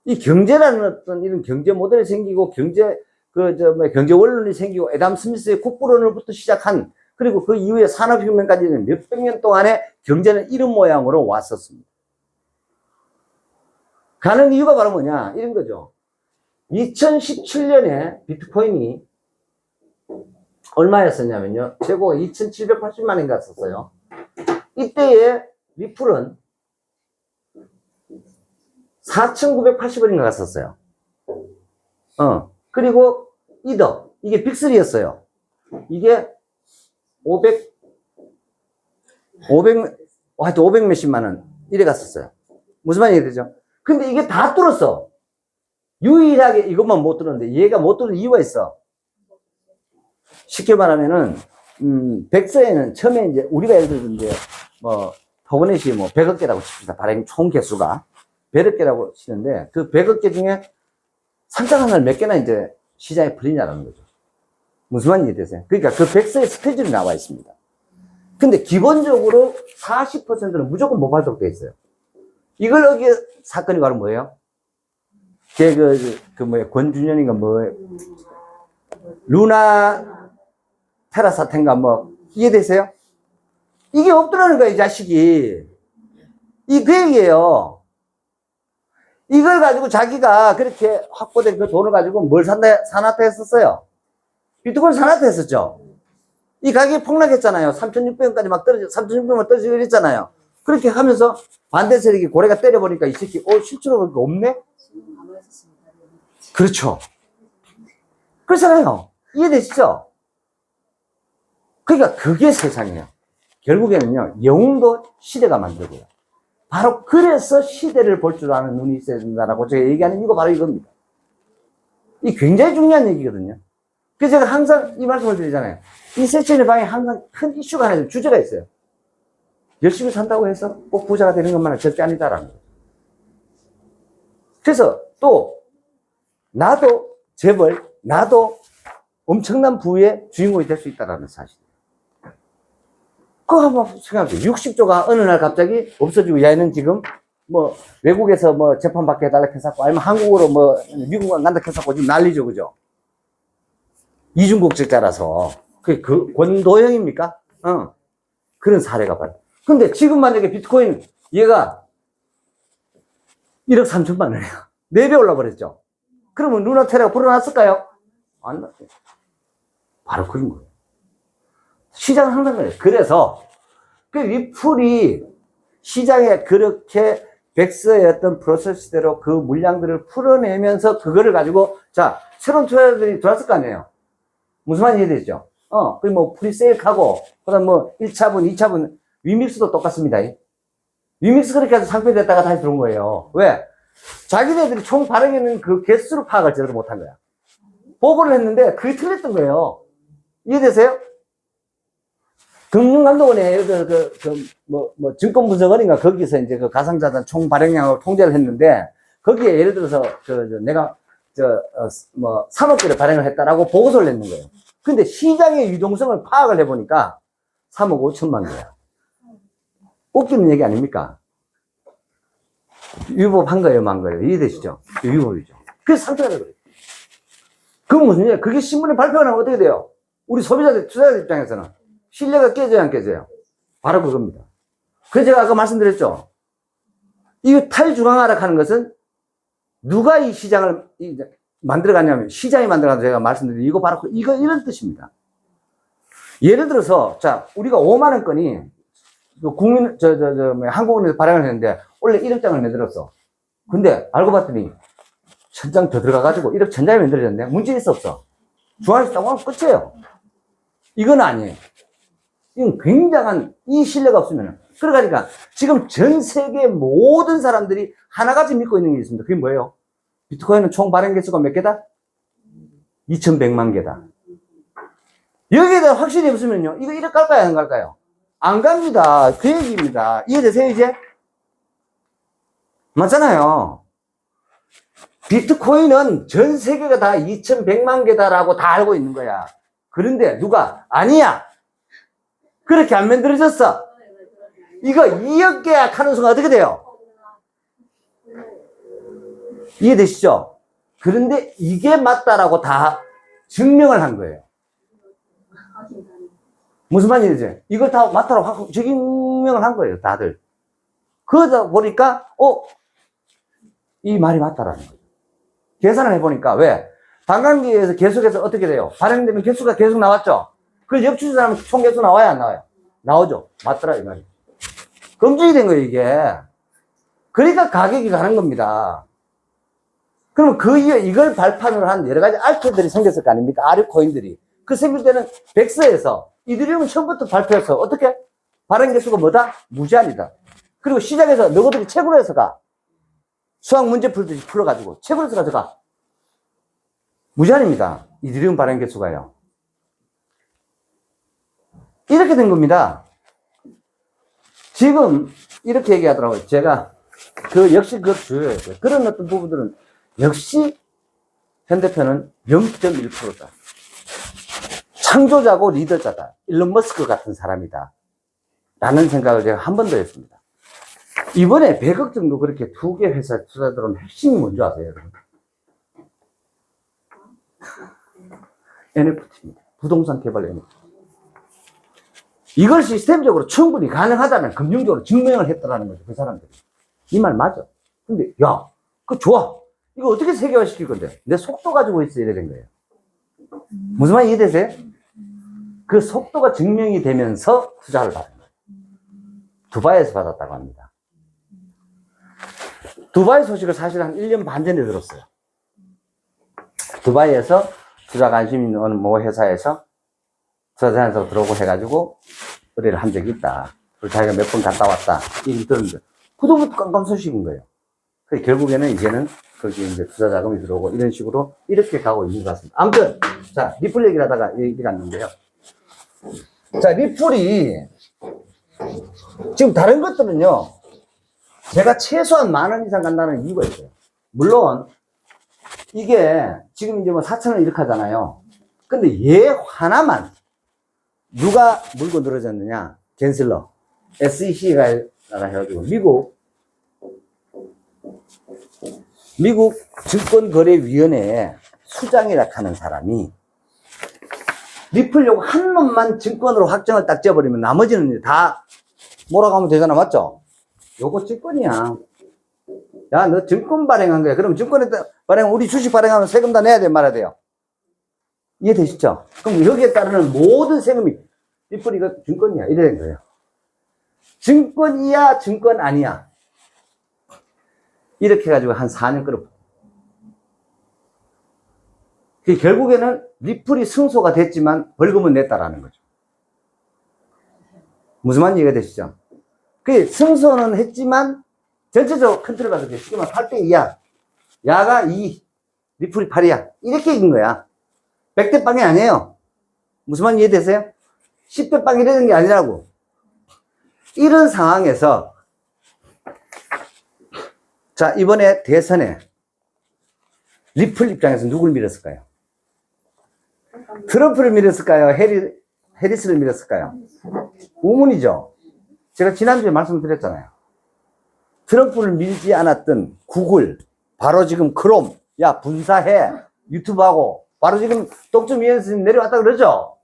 Speaker 1: 이 경제라는 어떤 이런 경제 모델이 생기고, 경제 원론이 생기고, 애담 스미스의 국부론으로부터 시작한, 그리고 그 이후에 산업혁명까지는 몇백 년 동안에 경제는 이런 모양으로 왔었습니다. 가는 이유가 바로 뭐냐? 이런 거죠. 2017년에 비트코인이 얼마였었냐면요. 최고가 2,780만 원인가 썼어요. 이때의 리플은 4,980원인가 갔었어요. 그리고 이더, 이게 빅3였어요. 이게 500 몇십만 원, 이래 갔었어요. 무슨 말이 되죠? 근데 이게 다 뚫었어. 유일하게 이것만 못 뚫었는데, 얘가 못 뚫은 이유가 있어. 쉽게 말하면은, 백서에는 처음에 이제, 우리가 예를 들어 이제, 포그넷이 100억 개라고 칩시다. 발행 총 개수가. 100억 개라고 치는데, 그 100억 개 중에 상장한 날 몇 개나 이제 시장에 풀리냐라는 거죠. 무슨 말인지 되세요? 그러니까 그 백서의 스케줄이 나와 있습니다. 근데 기본적으로 40%는 무조건 못 발족되어 있어요. 이걸 여기에 사건이 바로 뭐예요? 권준현인가 루나 테라 사태인가 이해되세요? 이게 없더라는 거야, 이 자식이. 그 얘기예요. 이걸 가지고 자기가 그렇게 확보된 그 돈을 가지고 뭘 사놨다 했었어요? 비트코인 사놨다 했었죠? 이 가격이 폭락했잖아요. 3,600원까지 막 3,600원 떨어지고 이랬잖아요. 그렇게 하면서 반대 세력이 고래가 때려보니까 이 새끼, 실제로 보니까 없네? 그렇죠. 그렇잖아요. 이해되시죠? 그러니까 그게 세상이에요. 결국에는요, 영웅도 시대가 만들고요. 바로 그래서 시대를 볼 줄 아는 눈이 있어야 된다라고 제가 얘기하는 이거 바로 이겁니다. 이 굉장히 중요한 얘기거든요. 그래서 제가 항상 이 말씀을 드리잖아요. 이 세션의 방에 항상 큰 이슈가 하나, 주제가 있어요. 열심히 산다고 해서 꼭 부자가 되는 것만은 절대 아니다라는 거예요. 그래서 또, 나도 재벌, 나도 엄청난 부의 주인공이 될 수 있다는 사실이에요. 그거 한번 생각해보세요. 60조가 어느 날 갑자기 없어지고, 얘는 지금 외국에서 재판 받게 해달라고 했었고, 아니면 한국으로 미국 간다 했었고, 지금 난리죠, 그죠? 이중국적자라서. 그게 권도형입니까? 그런 사례가 봐요. 근데 지금 만약에 비트코인, 얘가 1억 3천만 원이에요. 4배 올라버렸죠? 그러면 루나테라가 불어났을까요? 안 났어요. 바로 그런 거예요. 시장은 항상 그래요. 그래서, 리플이 시장에 그렇게 백서의 어떤 프로세스대로 그 물량들을 풀어내면서 그거를 가지고, 자, 새로운 투자자들이 들어왔을 거 아니에요. 무슨 말인지 이해되죠? 그 뭐, 프리세일하고, 그 다음 뭐, 1차분, 2차분, 위믹스도 똑같습니다. 위믹스 그렇게 해서 상표 됐다가 다시 들어온 거예요. 왜? 자기네들이 총 발행하는 그 개수를 파악을 제대로 못한 거야. 보고를 했는데 그게 틀렸던 거예요. 이해되세요? 금융감독원에 증권분석원인가 거기서 이제 그 가상자산 총 발행량을 통제를 했는데 거기에 예를 들어서 내가 3억 개를 발행을 했다라고 보고서를 냈는 거예요. 근데 시장의 유동성을 파악을 해보니까 3억 5천만 개야. 웃기는 얘기 아닙니까? 위법한 거예요, 만 거예요? 이해되시죠? 위법이죠. 그래서 상표가 그래요. 그건 무슨 얘기야? 그게 신문에 발표가 나면 어떻게 돼요? 우리 소비자들, 투자자 입장에서는 신뢰가 깨져야 안 깨져요? 바로 그겁니다. 그래서 제가 아까 말씀드렸죠? 이 탈중앙하락하는 것은 누가 이 시장을 만들어갔냐면 시장이 만들어가서 제가 말씀드린 이거 바로 이런 뜻입니다. 예를 들어서 자 우리가 5만 원권이 한국은행에서 발행을 했는데 원래 1억 장을 만들었어. 근데 알고 봤더니 1000장 더 들어가가지고 1억 1000장이 만들어졌네. 문제 있어 없어? 중앙에서 딱 오면 끝이에요. 이건 아니에요. 이건 굉장한 이 신뢰가 없으면 그러니까 지금 전 세계 모든 사람들이 하나같이 믿고 있는 게 있습니다. 그게 뭐예요? 비트코인은 총 발행 개수가 몇 개다? 2100만 개다. 여기에 대한 확신이 없으면요 이거 1억 갈까요 안 갈까요? 안 갑니다. 그 얘기입니다. 이해되세요 이제? 맞잖아요. 비트코인은 전 세계가 다 2100만 개다라고 다 알고 있는 거야. 그런데 누가 아니야 그렇게 안 만들어졌어. 이거 2억 계약 하는 순간 어떻게 돼요? 이해되시죠? 그런데 이게 맞다라고 다 증명을 한 거예요. 무슨 말인지 이걸 다 맞다라고 증명을 한 거예요. 다들. 그러다 보니까 이 말이 맞다라는 거죠. 계산을 해보니까 왜? 반감기에서 계속해서 어떻게 돼요? 발행되면 개수가 계속 나왔죠? 그걸 엽출하면 총 개수 나와요 안 나와요? 나오죠. 맞더라 이 말이. 검증이 된 거예요 이게. 그러니까 가격이 가는 겁니다. 그럼 그 이후에 이걸 발판으로 한 여러 가지 알트들이 생겼을 거 아닙니까? 아류코인들이. 그 생길 때는 백서에서 이더리움은 처음부터 발표해서 어떻게? 발행 개수가 뭐다? 무제한이다. 그리고 시장에서 너희들이 책으로 해서 가. 수학 문제 풀듯이 풀어가지고 책으로 해서 가져가. 무제한입니다. 이더리움 발행 개수가요. 이렇게 이된 지금 이렇게 얘기하더라고요. 제가 역시 그 주요였어요. 그런 어떤 부분들은 역시 현대편은 0.1%다. 창조자고 리더자다. 일론 머스크 같은 사람이다. 라는 생각을 제가 한 번 더 했습니다. 이번에 100억 정도 그렇게 두 개 회사 투자 들어온 핵심이 뭔지 아세요, 여러분? NFT입니다. 부동산 개발 NFT. 이걸 시스템적으로 충분히 가능하다면 금융적으로 증명을 했다라는 거죠, 그 사람들이. 이 말 맞아. 근데, 야, 그거 좋아. 이거 어떻게 세계화 시킬 건데? 내 속도 가지고 있어, 이래 된 거예요. 무슨 말인지 이해되세요? 그 속도가 증명이 되면서 투자를 받은 거예요. 두바이에서 받았다고 합니다. 두바이 소식을 사실 한 1년 반 전에 들었어요. 두바이에서 투자 관심 있는 모 회사에서 투자자에서 들어오고 해가지고 의뢰를 한 적이 있다. 그리고 자기가 몇 번 갔다 왔다. 이렇게 들었는데, 그동부터 깜깜 소식인 거예요. 그래서 결국에는 이제는 거기 이제 투자 자금이 들어오고 이런 식으로 이렇게 가고 있는 것 같습니다. 아무튼, 자, 리플 얘기를 하다가 얘기 갔는데요. 자, 리플이 지금 다른 것들은요, 제가 최소한 10,000원 이상 간다는 이유가 있어요. 물론, 이게 지금 이제 뭐 4,000원 이렇게 하잖아요. 근데 얘 하나만 누가 물고 늘어졌느냐? 겐슬러. SEC가 해가지고 미국 증권거래위원회에 수장이라 하는 사람이 리플 요거 한 놈만 증권으로 확정을 딱 지어버리면 나머지는 다 몰아가면 되잖아. 맞죠? 요거 증권이야. 야, 너 증권 발행한 거야. 그럼 증권에 발행, 우리 주식 발행하면 세금 다 내야 돼, 말아야 돼요. 이해되시죠? 그럼 여기에 따르는 모든 세금이 리플 이거 증권이야. 이래 된 거예요. 증권이야, 증권 아니야. 이렇게 해가지고 한 4년 끌어보고. 결국에는 리플이 승소가 됐지만 벌금은 냈다라는 거죠. 무슨 말인지 이해가 되시죠? 그 승소는 했지만 전체적으로 컨트롤 받을 때 쉽게 말하면 8대 2야. 야가 2, 리플이 8이야. 이렇게 이긴 거야. 100대 빵이 아니에요. 무슨 말인지 이해되세요? 10대 빵 이러는 게 아니라고. 이런 상황에서 자, 이번에 대선에 리플 입장에서 누굴 밀었을까요? 트럼프를 밀었을까요? 해리스를 밀었을까요? 우문이죠. 제가 지난주에 말씀드렸잖아요. 트럼프를 밀지 않았던 구글, 바로 지금 크롬, 야 분사해, 유튜브하고 바로 지금 독점 위에서 내려왔다 그러죠.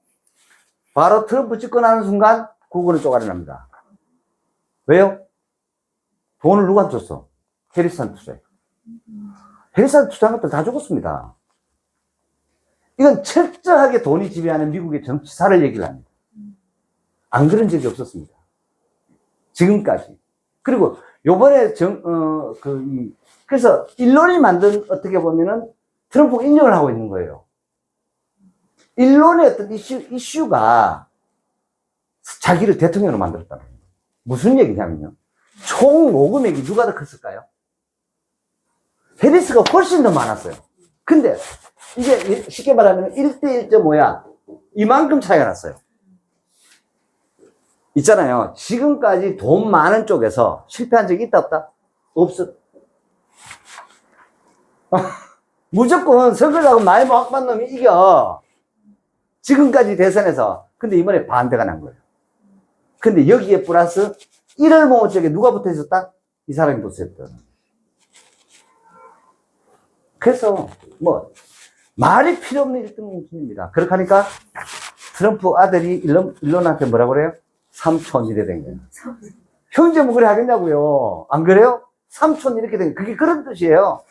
Speaker 1: 바로 트럼프 집권하는 순간 구글은 쪼가리납니다. 왜요? 돈을 누가 줬어? 해리스한테 투자해. 해리스한테 투자한 것들 다 죽었습니다. 이건 철저하게 돈이 지배하는 미국의 정치사를 얘기를 합니다. 안 그런 적이 없었습니다. 지금까지. 그리고 요번에 그래서 일론이 만든 어떻게 보면은 트럼프가 인정을 하고 있는 거예요. 일론의 어떤 이슈가 자기를 대통령으로 만들었다는 거예요. 무슨 얘기냐면요. 총 모금액이 누가 더 컸을까요? 해리스가 훨씬 더 많았어요. 근데 이게 쉽게 말하면 1대 1.5야. 이만큼 차이가 났어요. 있잖아요. 지금까지 돈 많은 쪽에서 실패한 적이 있다 없다? 없어. 무조건 선거를 하고 많이 모아본 놈이 이겨. 지금까지 대선에서. 근데 이번에 반대가 난 거예요. 근데 여기에 플러스 1월 모은 쪽에 누가 붙어 있었다? 이 사람이 붙어 있었다. 그래서 말이 필요 없는 1등 공신입니다. 그렇게 하니까 트럼프 아들이 일론한테 뭐라고 그래요? 삼촌 이래 된 거예요. 형제 뭐 그래 하겠냐고요. 안 그래요? 삼촌 이렇게 된 거예요. 그게 그런 뜻이에요.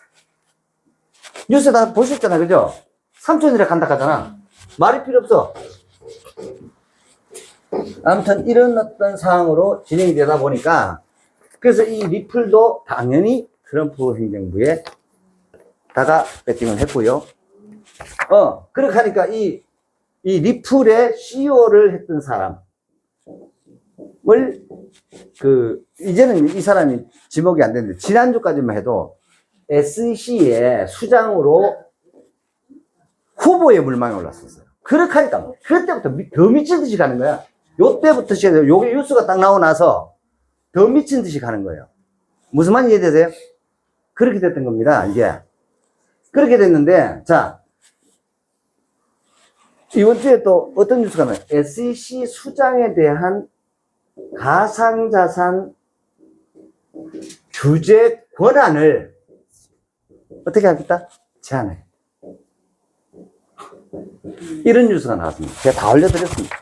Speaker 1: 뉴스 다 보셨잖아요. 그죠? 삼촌이라 간다 하잖아. 말이 필요 없어. 아무튼 이런 어떤 상황으로 진행이 되다 보니까 그래서 이 리플도 당연히 트럼프 행정부에 다가 배팅을 했고요. 그렇게 하니까 이 리플의 CEO를 했던 사람을 이제는 이 사람이 지목이 안 되는데 지난주까지만 해도 SEC의 수장으로 후보에 물망에 올랐었어요. 그렇게 하니까 그때부터 더 미친 듯이 가는 거야. 요때부터 시작해서 요게 뉴스가 딱 나오고 나서 더 미친 듯이 가는 거예요. 무슨 말인지 이해되세요? 그렇게 됐던 겁니다. 이게 그렇게 됐는데 자 이번 주에 또 어떤 뉴스가 나요? SEC 수장에 대한 가상자산 규제 권한을 어떻게 하겠다? 제한해. 이런 뉴스가 나왔습니다. 제가 다 올려드렸습니다.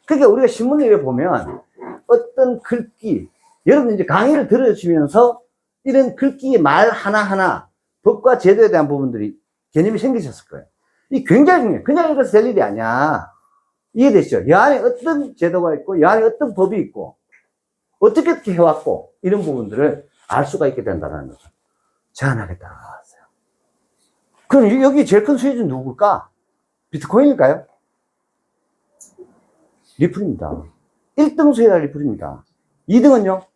Speaker 1: 그러니까 우리가 신문을 보면 어떤 글귀, 여러분 이제 강의를 들으시면서 이런 글귀의 말 하나하나 법과 제도에 대한 부분들이 개념이 생기셨을 거예요. 이 굉장히 중요해요. 그냥 읽어서 될 일이 아니야. 이해되시죠? 이 안에 어떤 제도가 있고, 이 안에 어떤 법이 있고, 어떻게 해왔고, 이런 부분들을 알 수가 있게 된다는 거죠. 제한하겠다고 나왔어요. 그럼 여기 제일 큰 수혜주는 누굴까? 비트코인일까요? 리플입니다. 1등 수혜자 리플입니다. 2등은요?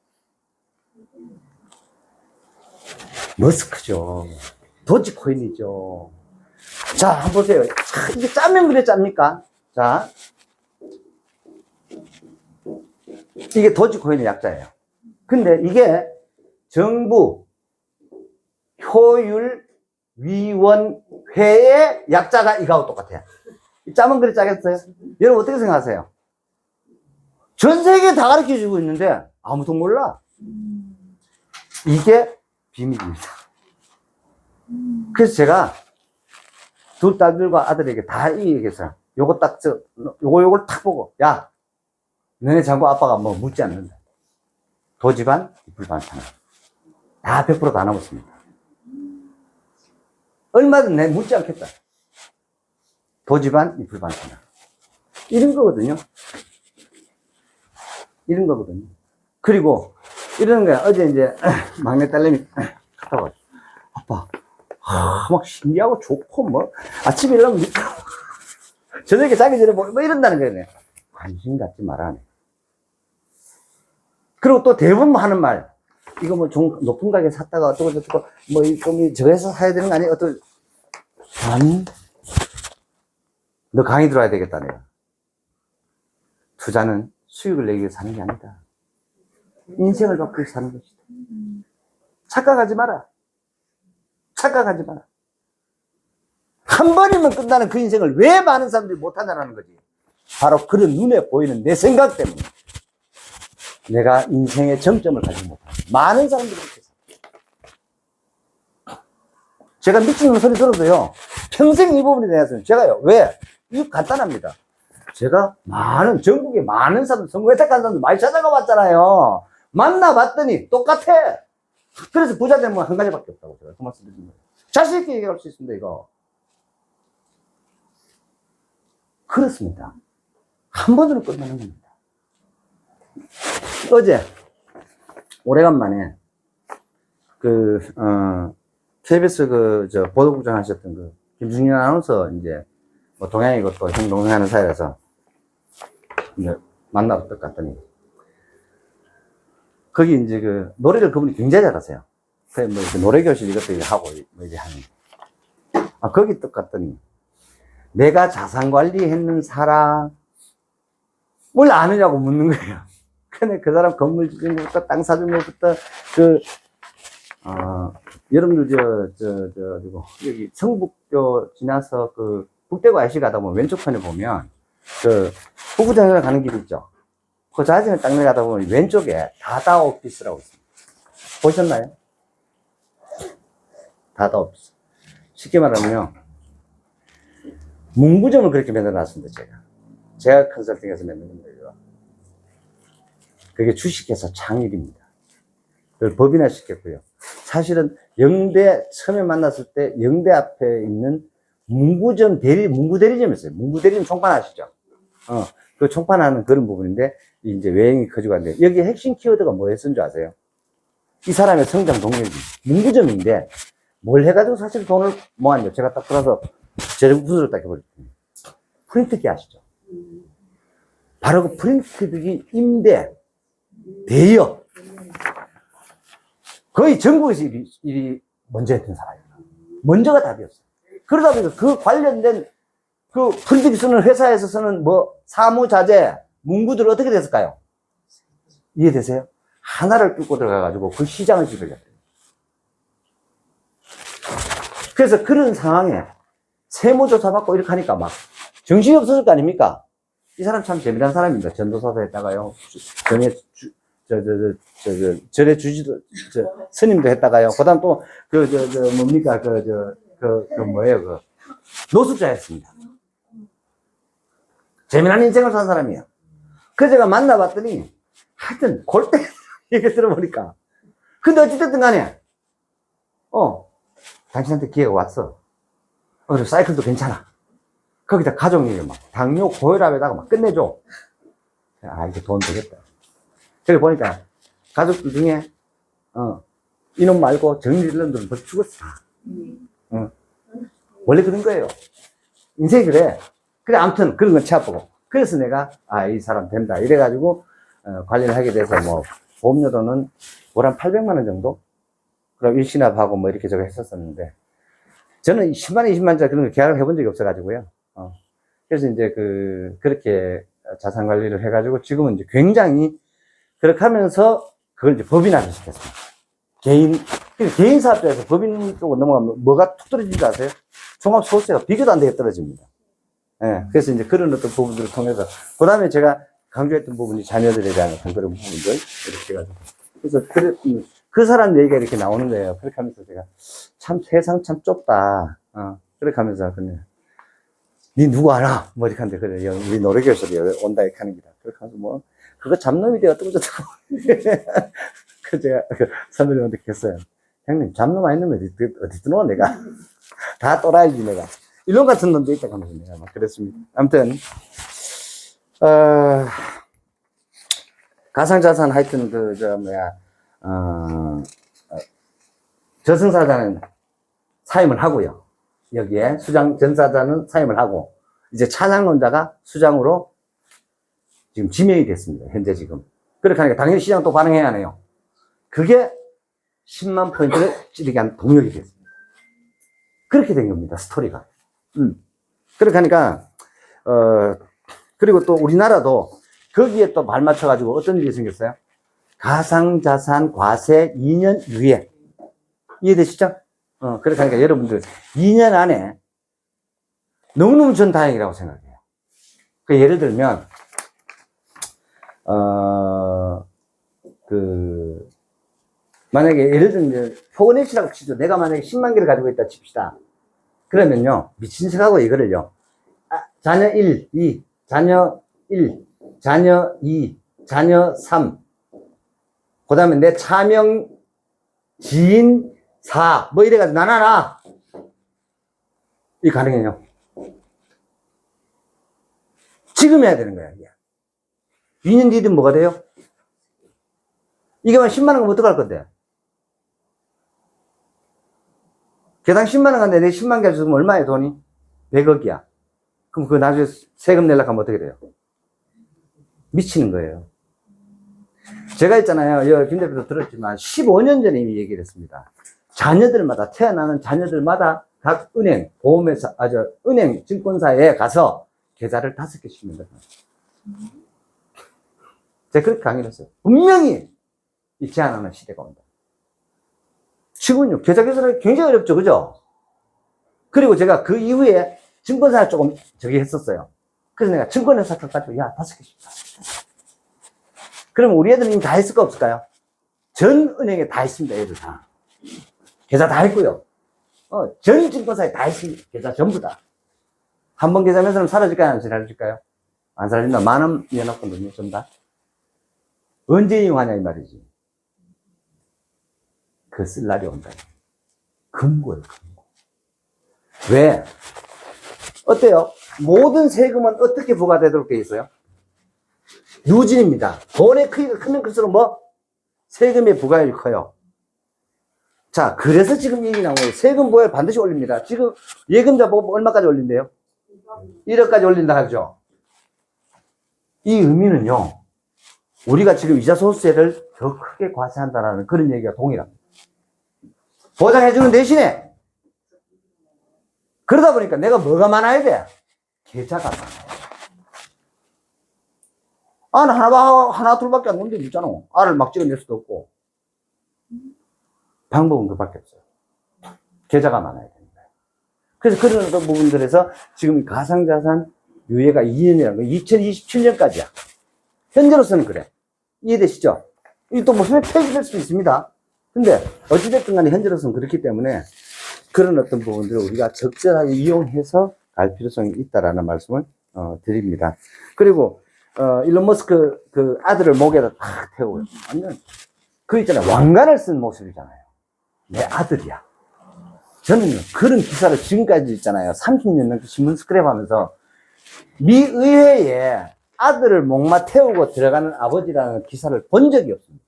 Speaker 1: 머스크죠. 도지코인이죠. 자, 한번 보세요. 자, 이게 짜면 그래 짭니까? 자, 이게 도지코인의 약자예요. 근데 이게 정부 효율위원회의 약자가 이거하고 똑같아요. 짜면 그래 짜겠어요? 여러분 어떻게 생각하세요? 전 세계에 다 가르쳐 주고 있는데 아무도 몰라. 이게 비밀입니다. 그래서 제가 두 딸들과 아들에게 다 이 얘기했어요. 요거 요걸 탁 보고, 야, 너네 장고 아빠가 뭐 묻지 않는다. 도지반, 리플반찬. 다 100% 다 남았습니다. 얼마든 내 묻지 않겠다. 도지반, 리플반찬. 이런 거거든요. 이런 거거든요. 그리고 이러는 거야. 어제 이제 막내 딸내미 갔다가 아빠 막 신기하고 좋고 뭐 아침에 일어나면 저녁에 자기 전에 뭐 이런다는 거네. 관심 갖지 말아네. 그리고 또 대부분 하는 말, 이거 뭐 좀 높은 가게 샀다가 어쩌고 저쩌고 뭐 좀 저에서 사야 되는 거 아니야? 아니, 너 강의 들어야 되겠다 내가. 투자는 수익을 내기 위해서 사는 게 아니다. 인생을 받기 위해서 사는 것이다. 착각하지 마라. 착각하지 마라. 한 번이면 끝나는 그 인생을 왜 많은 사람들이 못하냐는 거지. 바로 그런 눈에 보이는 내 생각 때문에 내가 인생의 정점을 가지고 못한다. 많은 사람들이 그렇게 살아요. 제가 미치는 소리 들어도요, 평생 이 부분에 대해서는 제가요, 왜? 이거 간단합니다. 제가 전국에 많은 사람들, 선거 혜택한 사람들 많이 찾아가 봤잖아요. 만나봤더니 똑같아. 그래서 부자 되면 한 가지밖에 없다고 제가 그 말씀 드립니다. 자신있게 얘기할 수 있습니다, 이거. 그렇습니다. 한 번으로 끝나는 겁니다. 어제, 오래간만에, KBS 보도국장 하셨던 김승현 아나운서, 이제, 뭐, 동양이고 또 형, 동생 하는 사이라서, 이제, 만나러 딱 갔더니, 거기 이제 노래를 그분이 굉장히 잘하세요. 그래서 뭐, 노래 교실 이것도 하고, 뭐, 이제 하는. 거기 딱 갔더니, 내가 자산 관리했는 사람을 아느냐고 묻는 거예요. 근데 그 사람 건물 지은 것부터 땅 사준 것부터 여러분들 여기 성북교 지나서 북대구 IC 가다 보면 왼쪽편에 보면 후구장에 가는 길 있죠. 그 좌회전을 딱 내려가다 보면 왼쪽에 다다 오피스라고 있습니다. 보셨나요? 다다 오피스. 쉽게 말하면요, 문구점을 그렇게 만들어 놨습니다, 제가 컨설팅에서 만든 겁니다. 그게 주식회사 창일입니다. 그걸 법인화 시켰고요. 사실은 영대, 처음에 만났을 때 영대 앞에 있는 문구점 문구대리점이었어요. 문구대리점 총판 아시죠? 그 총판하는 그런 부분인데, 이제 외형이 커지고 하는데, 여기 핵심 키워드가 뭐였던 줄 아세요? 이 사람의 성장 동력이 문구점인데, 뭘 해가지고 사실 돈을 모았냐. 제가 딱 들어서 재정 분석을 딱 해버렸더니, 프린트기 아시죠? 바로 그 프린트기 임대, 대여. 거의 전국에서 일이 먼저 했던 사람이에요. 먼저가 답이었어요. 그러다 보니까 그 관련된 프린트기 쓰는 회사에서 쓰는 사무자재, 문구들 어떻게 됐을까요? 이해되세요? 하나를 뚫고 들어가가지고 그 시장을 지배했어요. 그래서 그런 상황에 세무조사 받고 이렇게 하니까 막 정신이 없어질 거 아닙니까? 이 사람 참 재미난 사람입니다. 전도사도 했다가요. 절에 주지도, 스님도 했다가요. 그 다음 또, 뭡니까, 뭐예요, 노숙자였습니다. 재미난 인생을 산 사람이에요. 그래서 제가 만나봤더니, 하여튼, 골 때, 얘기 들어보니까. 근데 어찌됐든 간에, 당신한테 기회가 왔어. 그리고 사이클도 괜찮아. 거기다 가족일 막, 당뇨 고혈압에다가 막 끝내줘. 이거 돈 되겠다. 그래 보니까, 가족들 중에, 이놈 말고 정리일런들은 벌써 죽었어. 원래 그런 거예요. 인생이 그래. 그래, 아무튼 그런 건 치아보고. 그래서 내가, 이 사람 된다. 이래가지고, 관리를 하게 돼서 보험료도는 월 한 800만원 정도? 그럼 일시납하고 뭐 이렇게 저거 했었었는데, 저는 10만원, 20만원짜리 그런 거 계약을 해본 적이 없어가지고요. 그래서 이제 그렇게 자산 관리를 해가지고 지금은 이제 굉장히 그렇게 하면서 그걸 이제 법인화를 시켰습니다. 개인 사업자에서 법인 쪽으로 넘어가면 뭐가 툭 떨어지는 줄 아세요? 종합소득세가 비교도 안 되게 떨어집니다. 예, 그래서 이제 그런 어떤 부분들을 통해서, 그 다음에 제가 강조했던 부분이 자녀들에 대한 어떤 그런 부분들, 이렇게 해가지고. 그래서 그 사람 얘기가 이렇게 나오는 거예요. 그렇게 하면서 제가 참 세상 참 좁다. 그렇게 하면서 그냥, 니 누구 알아? 뭐 이렇게 하는데, 그래, 우리 노래교실이 온다 이렇게 하는 거다. 그렇게 하면서 그거 잡놈이 되어 어쩌고 저쩌고. 그 제가 선배님한테 했어요. 형님, 잡놈 아닌 놈이 어디 들어와, 내가. 다 또라이지, 내가. 이런 같은 놈도 있다고 하면서 내가 막 그랬습니다. 아무튼, 가상자산 하여튼 저승사자는 사임을 하고요. 여기에 전사자는 사임을 하고, 이제 차량론자가 수장으로 지금 지명이 됐습니다. 현재 지금. 그렇게 하니까 당연히 시장 또 반응해야 하네요. 그게 10만 포인트를 찌르게 한 동력이 됐습니다. 그렇게 된 겁니다. 스토리가. 그렇게 하니까, 그리고 또 우리나라도 거기에 또 발맞춰가지고 어떤 일이 생겼어요? 가상자산 과세 2년 유예. 이해되시죠? 그렇게 하니까 여러분들 2년 안에 너무너무 전 다행이라고 생각해요. 예를 들면, 만약에 예를 들면 포그넷이라고 치죠. 내가 만약에 10만 개를 가지고 있다 칩시다. 그러면요, 미친 척하고 이거를요, 자녀 1, 2, 자녀 1, 자녀 2, 자녀 3, 그 다음에 내 차명 지인 4, 뭐 이래가지고 나눠라. 이 가능해요. 지금 해야 되는 거야, 이게. 2년 뒤면 뭐가 돼요? 이게만 10만 원 가면 어떡할 건데? 개당 10만 원 갔는데 내 10만 개 주면 얼마야, 돈이? 100억이야. 그럼 그거 나중에 세금 내려고 하면 어떻게 돼요? 미치는 거예요. 제가 있잖아요. 김 대표도 들었지만 15년 전에 이미 얘기를 했습니다. 자녀들마다, 태어나는 자녀들마다 각 은행, 보험회사, 은행, 증권사에 가서 계좌를 5개씩 만들어요. 제가 그렇게 강의를 했어요. 분명히 이 제한하는 시대가 온다. 지금은요, 계좌 개설하기 굉장히 어렵죠, 그죠? 그리고 제가 그 이후에 증권사를 조금 했었어요. 그래서 내가 증권회사 가지고, 5개씩. 그러면 우리 애들은 이미 다 했을까, 없을까요? 전 은행에 다 있습니다, 애들 다. 계좌 다 했고요. 전 증권사에 다 있습니다. 계좌 전부 다. 한 번 계좌 매수하면 사라질까요? 안 사라질까요? 안 사라진다. 10,000원 이어놨거든요, 전부 다. 언제 이용하냐, 이 말이지. 그 쓸 날이 온다. 금고예요, 금고. 왜? 어때요? 모든 세금은 어떻게 부과되도록 되어 있어요? 누진입니다. 돈의 크기가 크면 클수록 세금의 부과율이 커요. 자, 그래서 지금 얘기 나온 거예요. 세금 부과율 반드시 올립니다. 지금 예금자 보고 얼마까지 올린대요? 1억까지 올린다 하죠. 이 의미는요, 우리가 지금 이자 소득세를 더 크게 과세한다는 그런 얘기가 동일합니다. 보장해주는 대신에, 그러다 보니까 내가 뭐가 많아야 돼? 계좌가 많아요. 하나, 둘밖에 안 놓는 데 있잖아. 알을 막 찍어낼 수도 없고. 방법은 그밖에 없어요. 계좌가 많아야 됩니다. 그래서 그런 어떤 부분들에서 지금 가상자산 유예가 2년이라는 거, 2027년까지야. 현재로서는 그래. 이해되시죠? 이게 또 무슨 폐지될 수도 있습니다. 근데, 어찌됐든 간에 현재로서는 그렇기 때문에 그런 어떤 부분들을 우리가 적절하게 이용해서 갈 필요성이 있다라는 말씀을, 드립니다. 그리고, 일론 머스크 그 아들을 목에다 탁 태우고, 완전, 있잖아요. 왕관을 쓴 모습이잖아요. 내 아들이야. 저는 그런 기사를 지금까지 있잖아요. 30년 넘게 신문 스크랩 하면서 미 의회에 아들을 목마 태우고 들어가는 아버지라는 기사를 본 적이 없습니다.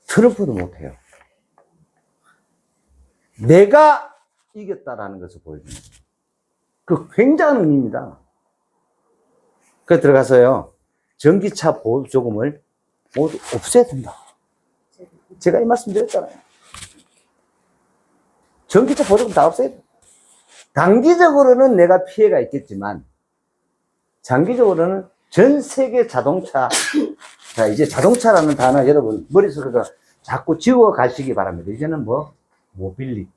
Speaker 1: 트럼프도 못해요. 내가 이겼다라는 것을 보여주는 거예요. 그 굉장한 의미입니다. 그래서 들어가서요, 전기차 보조금을 모두 없애야 된다. 제가 이 말씀 드렸잖아요. 전기차 보조금 다 없애야 돼. 단기적으로는 내가 피해가 있겠지만, 장기적으로는 전 세계 자동차, 자, 이제 자동차라는 단어 여러분 머릿속에서 자꾸 지워 가시기 바랍니다. 이제는 모빌리티.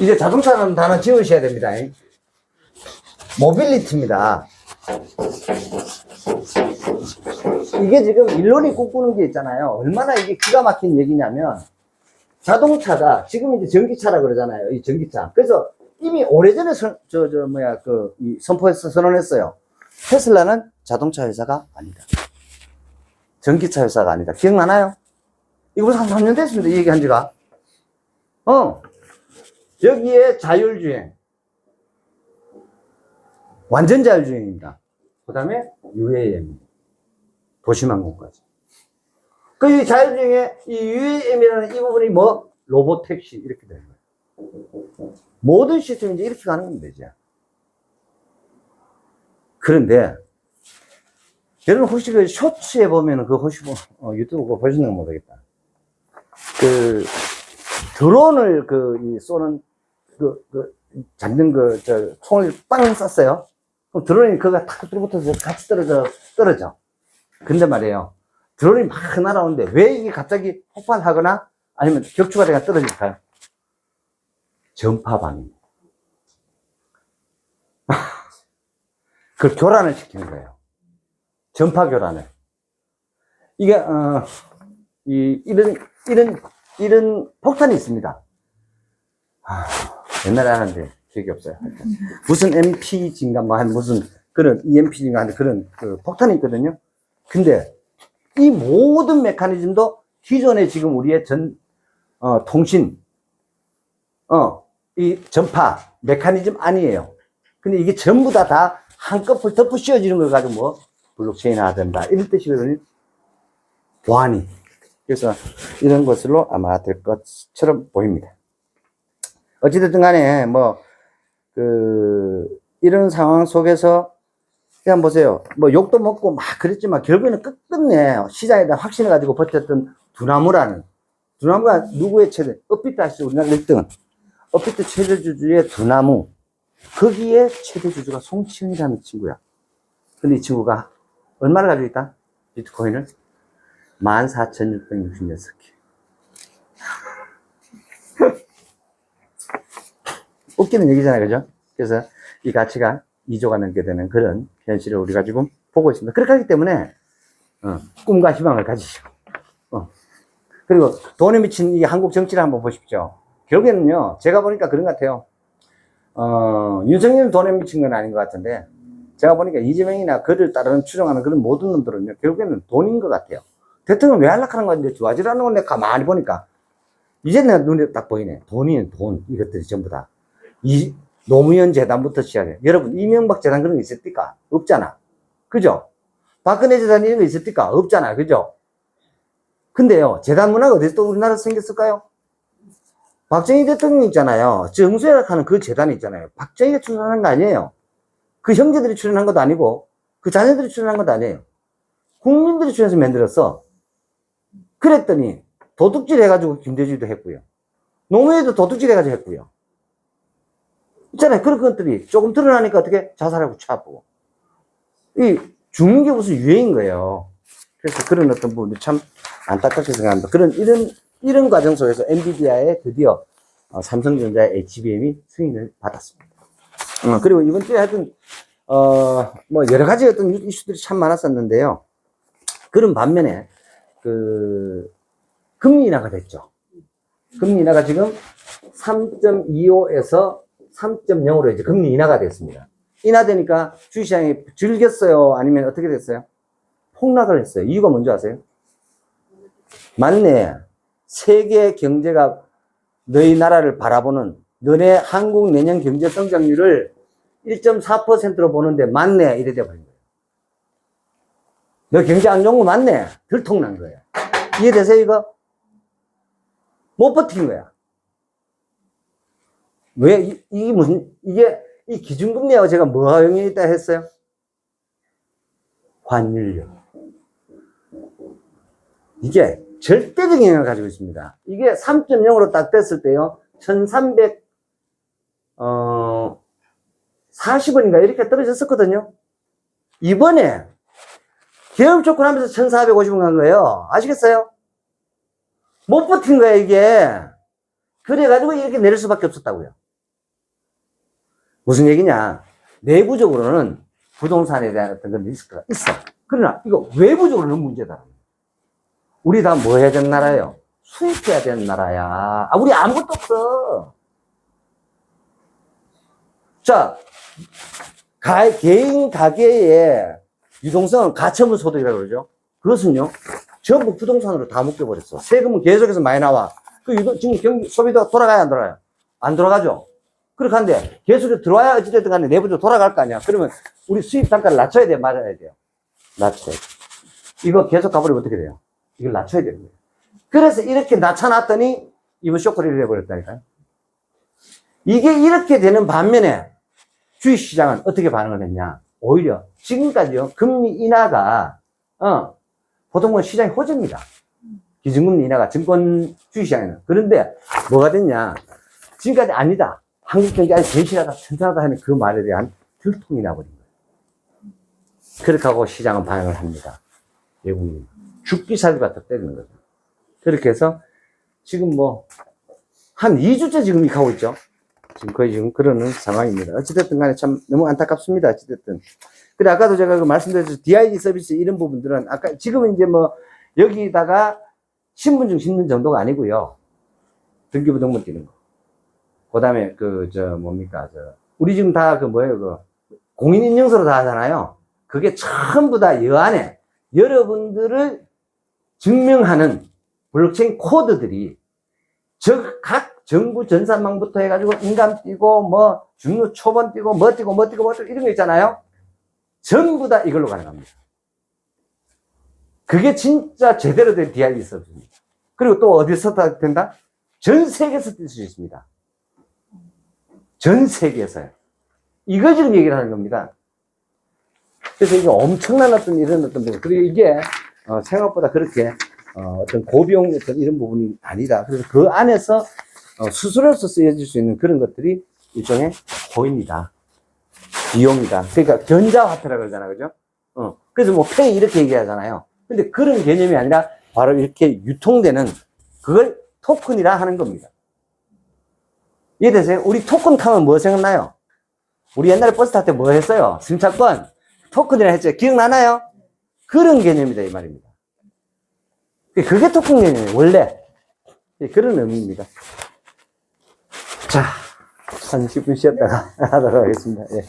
Speaker 1: 이제 자동차라는 단어 지우셔야 됩니다. 모빌리티입니다. 이게 지금 일론이 꿈꾸는 게 있잖아요. 얼마나 이게 기가 막힌 얘기냐면, 자동차가, 지금 이제 전기차라 그러잖아요. 이 전기차. 그래서 이미 오래전에 선포해서 선언했어요. 테슬라는 자동차 회사가 아니다. 전기차 회사가 아니다. 기억나나요? 이거 벌써 한 3년 됐습니다. 이 얘기 한 지가. 여기에 자율주행. 완전 자율주행입니다. 그 다음에 UAM. 도시망공까지. 그 자율주행의 이 UAM이라는 이 부분이 뭐? 로보택시 이렇게 되는 거예요. 모든 시스템이 이제 이렇게 가는 겁니다, 이제. 그런데, 여러분 혹시 그 쇼츠에 보면은 그 혹시 유튜브 그거 보셨는지 모르겠다. 그, 드론을 쏘는, 잡는 총을 빵 쐈어요. 그럼 드론이 그거 탁 들어붙어서 같이 떨어져. 근데 말이에요. 드론이 막 날아오는데 왜 이게 갑자기 폭발하거나 아니면 격추가 되거나 떨어질까요? 전파방입니다. 그 교란을 시키는 거예요. 전파 교란을. 이게, 이런 폭탄이 있습니다. 옛날에 하는데 기억이 없어요. 무슨 MPG인가, 무슨 그런 EMPG인가 하는 그런 폭탄이 있거든요. 근데 이 모든 메커니즘도 기존에 지금 우리의 통신, 이 전파 메커니즘 아니에요. 근데 이게 전부 다 한꺼풀 덮어 씌워지는 걸 가지고 뭐 블록체인화 된다 이런 뜻이거든요. 보안이. 그래서 이런 것으로 아마 될 것처럼 보입니다. 어찌됐든 간에 이런 상황 속에서 그냥 보세요. 욕도 먹고 막 그랬지만 결국에는 끝끝내 시장에다 확신해가지고 버텼던 두나무가 누구의 최대? 업비트 아시죠? 우리나라 1등은. 업비트 최대주주의 두나무. 거기에 최대주주가 송치현이라는 친구야. 근데 이 친구가 얼마를 가지고 있다? 비트코인을? 14,666개. 웃기는 얘기잖아요. 그죠? 그래서 이 가치가 2조가 넘게 되는 그런 현실을 우리가 지금 보고 있습니다. 그렇게 하기 때문에, 꿈과 희망을 가지시고, 그리고 돈에 미친 이 한국 정치를 한번 보십시오. 결국에는요, 제가 보니까 그런 것 같아요. 윤석열은 돈에 미친 건 아닌 것 같은데, 제가 보니까 이재명이나 그를 따르는 추종하는 그런 모든 놈들은요, 결국에는 돈인 것 같아요. 대통령 왜 하락하는 건데 좋아지라는 건 내가 가만히 보니까, 이제 내가 눈에 딱 보이네. 돈이는 돈. 이것들이 전부 다. 노무현 재단부터 시작해. 여러분, 이명박 재단 그런 거 있습니까? 없잖아. 그죠? 박근혜 재단 이런 거 있습니까? 없잖아. 그죠? 근데요, 재단 문화가 어디서 또 우리나라에서 생겼을까요? 박정희 대통령 있잖아요. 정수회라고 그 재단이 있잖아요. 박정희가 출연한 거 아니에요. 그 형제들이 출연한 것도 아니고, 그 자녀들이 출연한 것도 아니에요. 국민들이 출연해서 만들었어. 그랬더니, 도둑질 해가지고 김대중도 했고요. 노무현도 도둑질 해가지고 했고요. 있잖아요. 그런 것들이 조금 드러나니까 어떻게 자살하고 차고. 죽는 게 무슨 유행인 거예요. 그래서 그런 어떤 부분들이 참 안타깝게 생각합니다. 이런 과정 속에서 엔비디아에 드디어 삼성전자의 HBM이 승인을 받았습니다. 그리고 이번 주에 하여튼, 여러 가지 어떤 이슈들이 참 많았었는데요. 그런 반면에, 금리 인하가 됐죠. 금리 인하가 지금 3.25에서 3.0으로 이제 금리 인하가 됐습니다. 인하되니까 주식시장이 즐겼어요? 아니면 어떻게 됐어요? 폭락을 했어요. 이유가 뭔지 아세요? 맞네. 세계 경제가 너희 나라를 바라보는 너네 한국 내년 경제 성장률을 1.4%로 보는데 맞네. 이래 돼버린 거예요. 너 경제 안 좋은 거 맞네. 들통난 거예요. 이해되세요, 이거? 못 버틴 거야. 왜, 이 기준금리하고 제가 뭐가 영향이 있다 했어요? 환율력. 이게 절대적인 영향을 가지고 있습니다. 이게 3.0으로 딱 됐을 때요, 1340원인가 이렇게 떨어졌었거든요. 이번에 개업 조건 하면서 1450원 간 거예요. 아시겠어요? 못 버틴 거야, 이게. 그래가지고 이렇게 내릴 수밖에 없었다고요. 무슨 얘기냐? 내부적으로는 부동산에 대한 어떤 그런 리스크가 있어. 그러나 이거 외부적으로는 문제다. 우리 다 뭐 해야 되는 나라예요? 수입해야 되는 나라야. 우리 아무것도 없어. 자, 개인 가계의 유동성은 가처분 소득이라고 그러죠. 그것은요, 전부 부동산으로 다 묶여버렸어. 세금은 계속해서 많이 나와. 지금 소비도가 돌아가야 안 돌아가요? 안 돌아가죠? 그렇게 하는데, 계속해서 들어와야 어찌됐든 간에 내부적으로 돌아갈 거 아니야. 그러면 우리 수입 단가를 낮춰야 돼요? 말아야 돼요? 낮춰야 돼. 이거 계속 가버리면 어떻게 돼요? 이걸 낮춰야 되는 거예요. 그래서 이렇게 낮춰놨더니 이번 쇼크를 해버렸다니까요. 이게 이렇게 되는 반면에 주식시장은 어떻게 반응을 했냐? 오히려 지금까지요, 금리 인하가, 보통은 시장이 호재입니다. 기준금리 인하가 증권 주식시장에는. 그런데 뭐가 됐냐? 지금까지 아니다. 한국 경제 아주 대실하다, 튼튼하다 하는 그 말에 대한 들통이 나버린 거예요. 그렇게 하고 시장은 반응을 합니다. 외국인. 죽기 살기 갖다 때리는 거죠. 그렇게 해서 지금 뭐, 한 2주째 지금 이렇게 하고 있죠. 지금 거의 지금 그러는 상황입니다. 어찌됐든 간에 참 너무 안타깝습니다. 어찌됐든. 근데 아까도 제가 그 말씀드렸죠. DID 서비스 이런 부분들은 아까 지금은 이제 뭐 여기다가 신분증 심는 정도가 아니고요. 등기부등본 띄는 거. 그 다음에 우리 지금 다 공인인증서로 다 하잖아요. 그게 전부 다 여 안에 여러분들을 증명하는 블록체인 코드들이 각 정부 전산망부터 해가지고 인감 띄고 뭐 중로 초번 띄고 뭐 띄고 이런 거 있잖아요. 전부 다 이걸로 가능합니다. 그게 진짜 제대로 된 DR이 서비스입니다. 그리고 또 어디서 다 된다? 전 세계에서 뜰 수 있습니다. 전 세계에서요. 이거 지금 얘기를 하는 겁니다. 그래서 이게 엄청난 이런 부분. 그리고 이게 생각보다 그렇게 어떤 고비용 이런 부분이 아니다. 그래서 그 안에서 수수료로서 쓰여질 수 있는 그런 것들이 일종의 코인이다. 비용이다. 그러니까 전자화폐라고 그러잖아요. 그죠? 그래서 뭐 페이 이렇게 얘기하잖아요. 근데 그런 개념이 아니라 바로 이렇게 유통되는 그걸 토큰이라 하는 겁니다. 이해되세요? 우리 토큰 타면 뭐 생각나요? 우리 옛날에 버스 탈 때 뭐 했어요? 승차권 토큰이라 했죠. 기억나나요? 그런 개념이다 이 말입니다. 그게 토큰 개념이에요. 원래 그런 의미입니다. 자, 한 10분 쉬었다가 하도록 하겠습니다. 예.